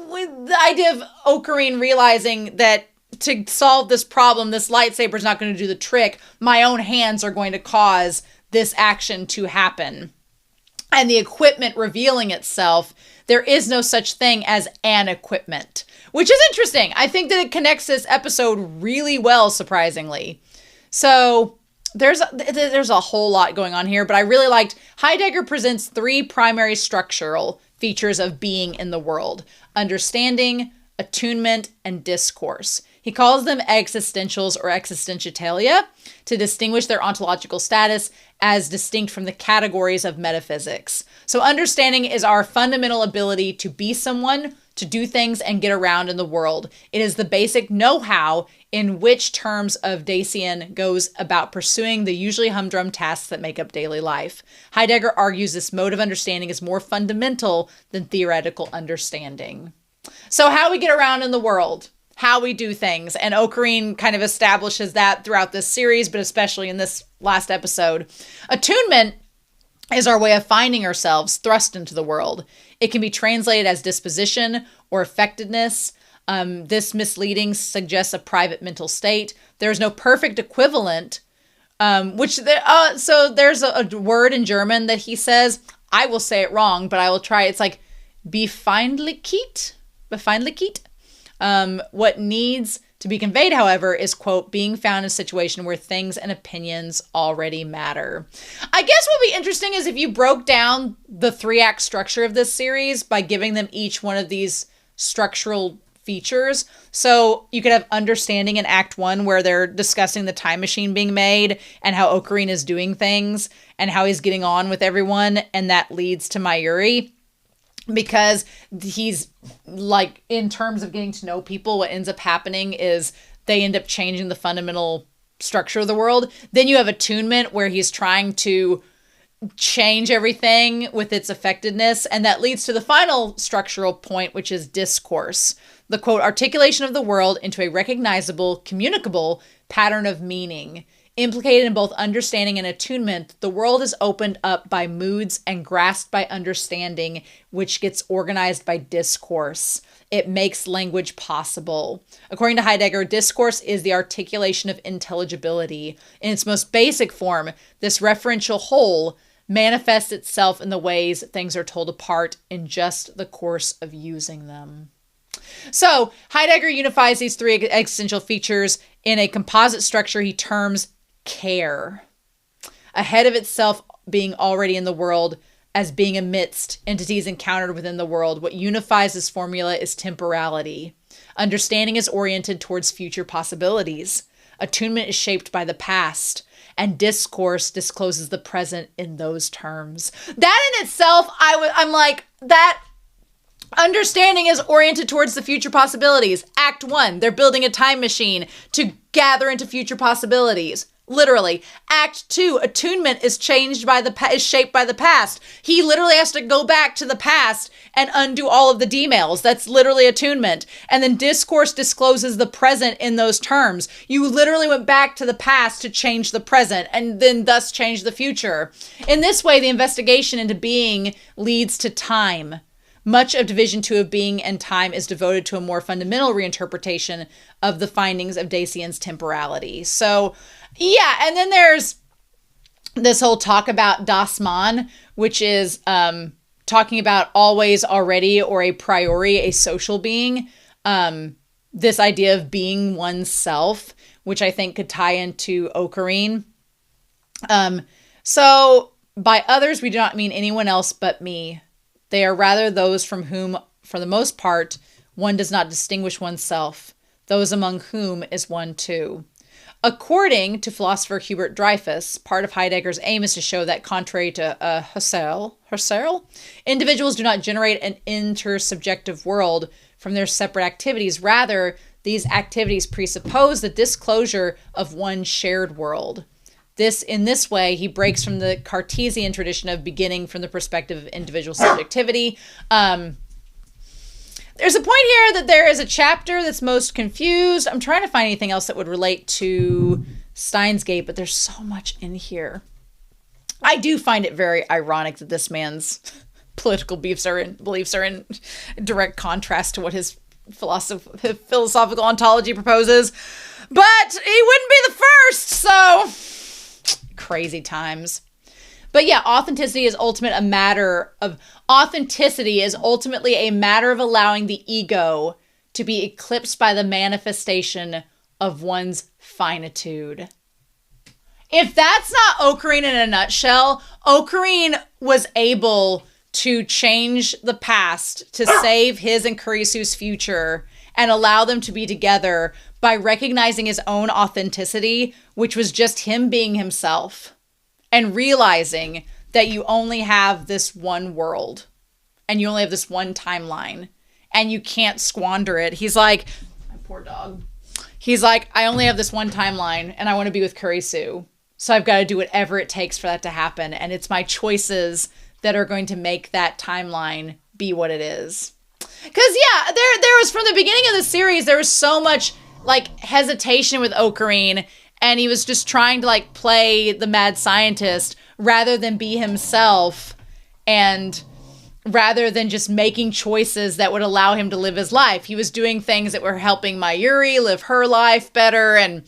the idea of Ocarine realizing that to solve this problem, this lightsaber is not going to do the trick. My own hands are going to cause this action to happen. And the equipment revealing itself, there is no such thing as an equipment, which is interesting. I think that it connects this episode really well, surprisingly. So there's a whole lot going on here, but I really liked Heidegger presents three primary structural features of being in the world: understanding, attunement, and discourse. He calls them existentials or existentiatalia to distinguish their ontological status as distinct from the categories of metaphysics. So understanding is our fundamental ability to be someone, to do things and get around in the world. It is the basic know-how in which terms of Dacian goes about pursuing the usually humdrum tasks that make up daily life. Heidegger argues this mode of understanding is more fundamental than theoretical understanding. So how we get around in the world, how we do things, and Ocarine kind of establishes that throughout this series, but especially in this last episode. Attunement is our way of finding ourselves thrust into the world. It can be translated as disposition or effectiveness. This misleading suggests a private mental state. There is no perfect equivalent, so there's a word in German that he says, I will say it wrong, but I will try. It's like Befindlichkeit. What needs To be conveyed, however, is, quote, being found in a situation where things and opinions already matter. I guess what would be interesting is if you broke down the 3-act structure of this series by giving them each one of these structural features. So you could have understanding in Act 1 where they're discussing the time machine being made and how Ocarina is doing things and how he's getting on with everyone, and that leads to Mayuri. Because he's like, in terms of getting to know people, what ends up happening is they end up changing the fundamental structure of the world. Then you have attunement where he's trying to change everything with its effectiveness. And that leads to the final structural point, which is discourse. The, quote, articulation of the world into a recognizable, communicable pattern of meaning. Implicated in both understanding and attunement, the world is opened up by moods and grasped by understanding, which gets organized by discourse. It makes language possible. According to Heidegger, discourse is the articulation of intelligibility. In its most basic form, this referential whole manifests itself in the ways things are told apart in just the course of using them. So Heidegger unifies these 3 existential features in a composite structure he terms care, ahead of itself being already in the world as being amidst entities encountered within the world. What unifies this formula is temporality. Understanding is oriented towards future possibilities. Attunement is shaped by the past, and discourse discloses the present in those terms. That in itself, I'm like, that understanding is oriented towards the future possibilities. Act 1, they're building a time machine to gather into future possibilities. Literally. Act 2, attunement is shaped by the past. He literally has to go back to the past and undo all of the demails. That's literally attunement. And then discourse discloses the present in those terms. You literally went back to the past to change the present and then thus change the future. In this way, the investigation into being leads to time. Much of Division 2 of Being and Time is devoted to a more fundamental reinterpretation of the findings of Dacian's temporality. So, yeah, and then there's this whole talk about Das Man, which is talking about always, already, or a priori, a social being. This idea of being oneself, which I think could tie into Ocarine. So, by others, we do not mean anyone else but me. They are rather those from whom, for the most part, one does not distinguish oneself, those among whom is one too. According to philosopher Hubert Dreyfus, part of Heidegger's aim is to show that, contrary to Husserl, individuals do not generate an intersubjective world from their separate activities. Rather, these activities presuppose the disclosure of one shared world. In this way, he breaks from the Cartesian tradition of beginning from the perspective of individual subjectivity. There's a point here that there is a chapter that's most confused. I'm trying to find anything else that would relate to Steins Gate, but there's so much in here. I do find it very ironic that this man's political beliefs are in direct contrast to what his philosophical ontology proposes. But he wouldn't be the first, so crazy times. But yeah, authenticity is ultimately a matter of allowing the ego to be eclipsed by the manifestation of one's finitude. If that's not Ocarina in a nutshell, Ocarina was able to change the past to save his and Kurisu's future and allow them to be together by recognizing his own authenticity, which was just him being himself, and realizing that you only have this one world and you only have this one timeline and you can't squander it. He's like, my poor dog. He's like, I only have this one timeline and I want to be with Kurisu. So I've got to do whatever it takes for that to happen. And it's my choices that are going to make that timeline be what it is. Because, yeah, there was, from the beginning of the series, there was so much, like, hesitation with Ocarina, and he was just trying to, like, play the mad scientist rather than be himself, and rather than just making choices that would allow him to live his life. He was doing things that were helping Mayuri live her life better and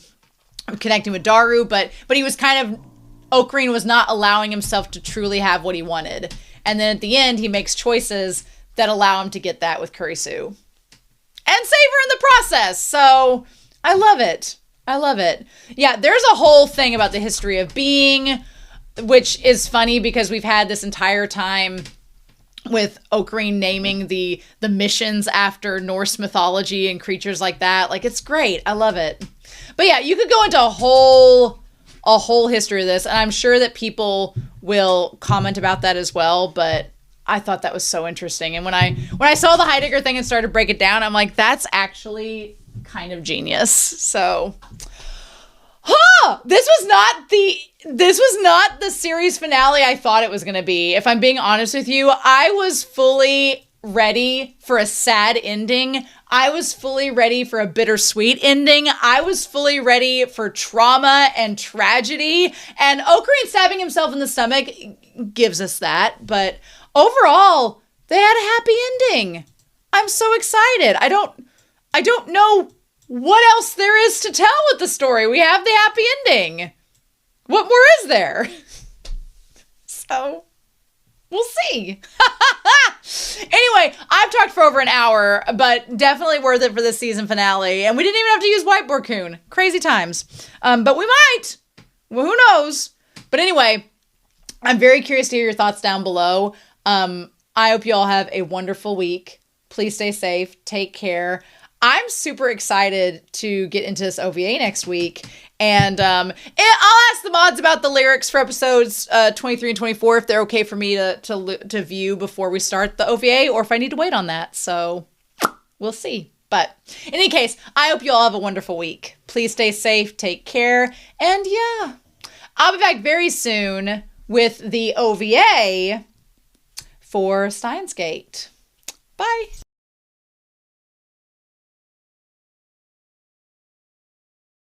connecting with Daru, but he was kind of, Ocarina was not allowing himself to truly have what he wanted. And then at the end, he makes choices that allow him to get that with Kurisu. And save her in the process. So, I love it. I love it. Yeah, there's a whole thing about the history of being, which is funny because we've had this entire time with Ocarine naming the missions after Norse mythology and creatures like that. Like, it's great. I love it. But yeah, you could go into a whole history of this, and I'm sure that people will comment about that as well, but I thought that was so interesting. And when I saw the Heidegger thing and started to break it down, I'm like, that's actually kind of genius. So, this was not the series finale I thought it was going to be. If I'm being honest with you, I was fully ready for a sad ending. I was fully ready for a bittersweet ending. I was fully ready for trauma and tragedy. And Ocarine stabbing himself in the stomach gives us that. But overall, they had a happy ending. I'm so excited. I don't know what else there is to tell with the story. We have the happy ending. What more is there? So, we'll see. Anyway, I've talked for over an hour, but definitely worth it for the season finale. And we didn't even have to use Whiteboard Coon. Crazy times. But we might. Well, who knows? But anyway, I'm very curious to hear your thoughts down below. I hope you all have a wonderful week. Please stay safe. Take care. I'm super excited to get into this OVA next week. And I'll ask the mods about the lyrics for episodes 23 and 24 if they're okay for me to view before we start the OVA, or if I need to wait on that. So we'll see. But in any case, I hope you all have a wonderful week. Please stay safe, take care, and yeah, I'll be back very soon with the OVA for Steins Gate. Bye.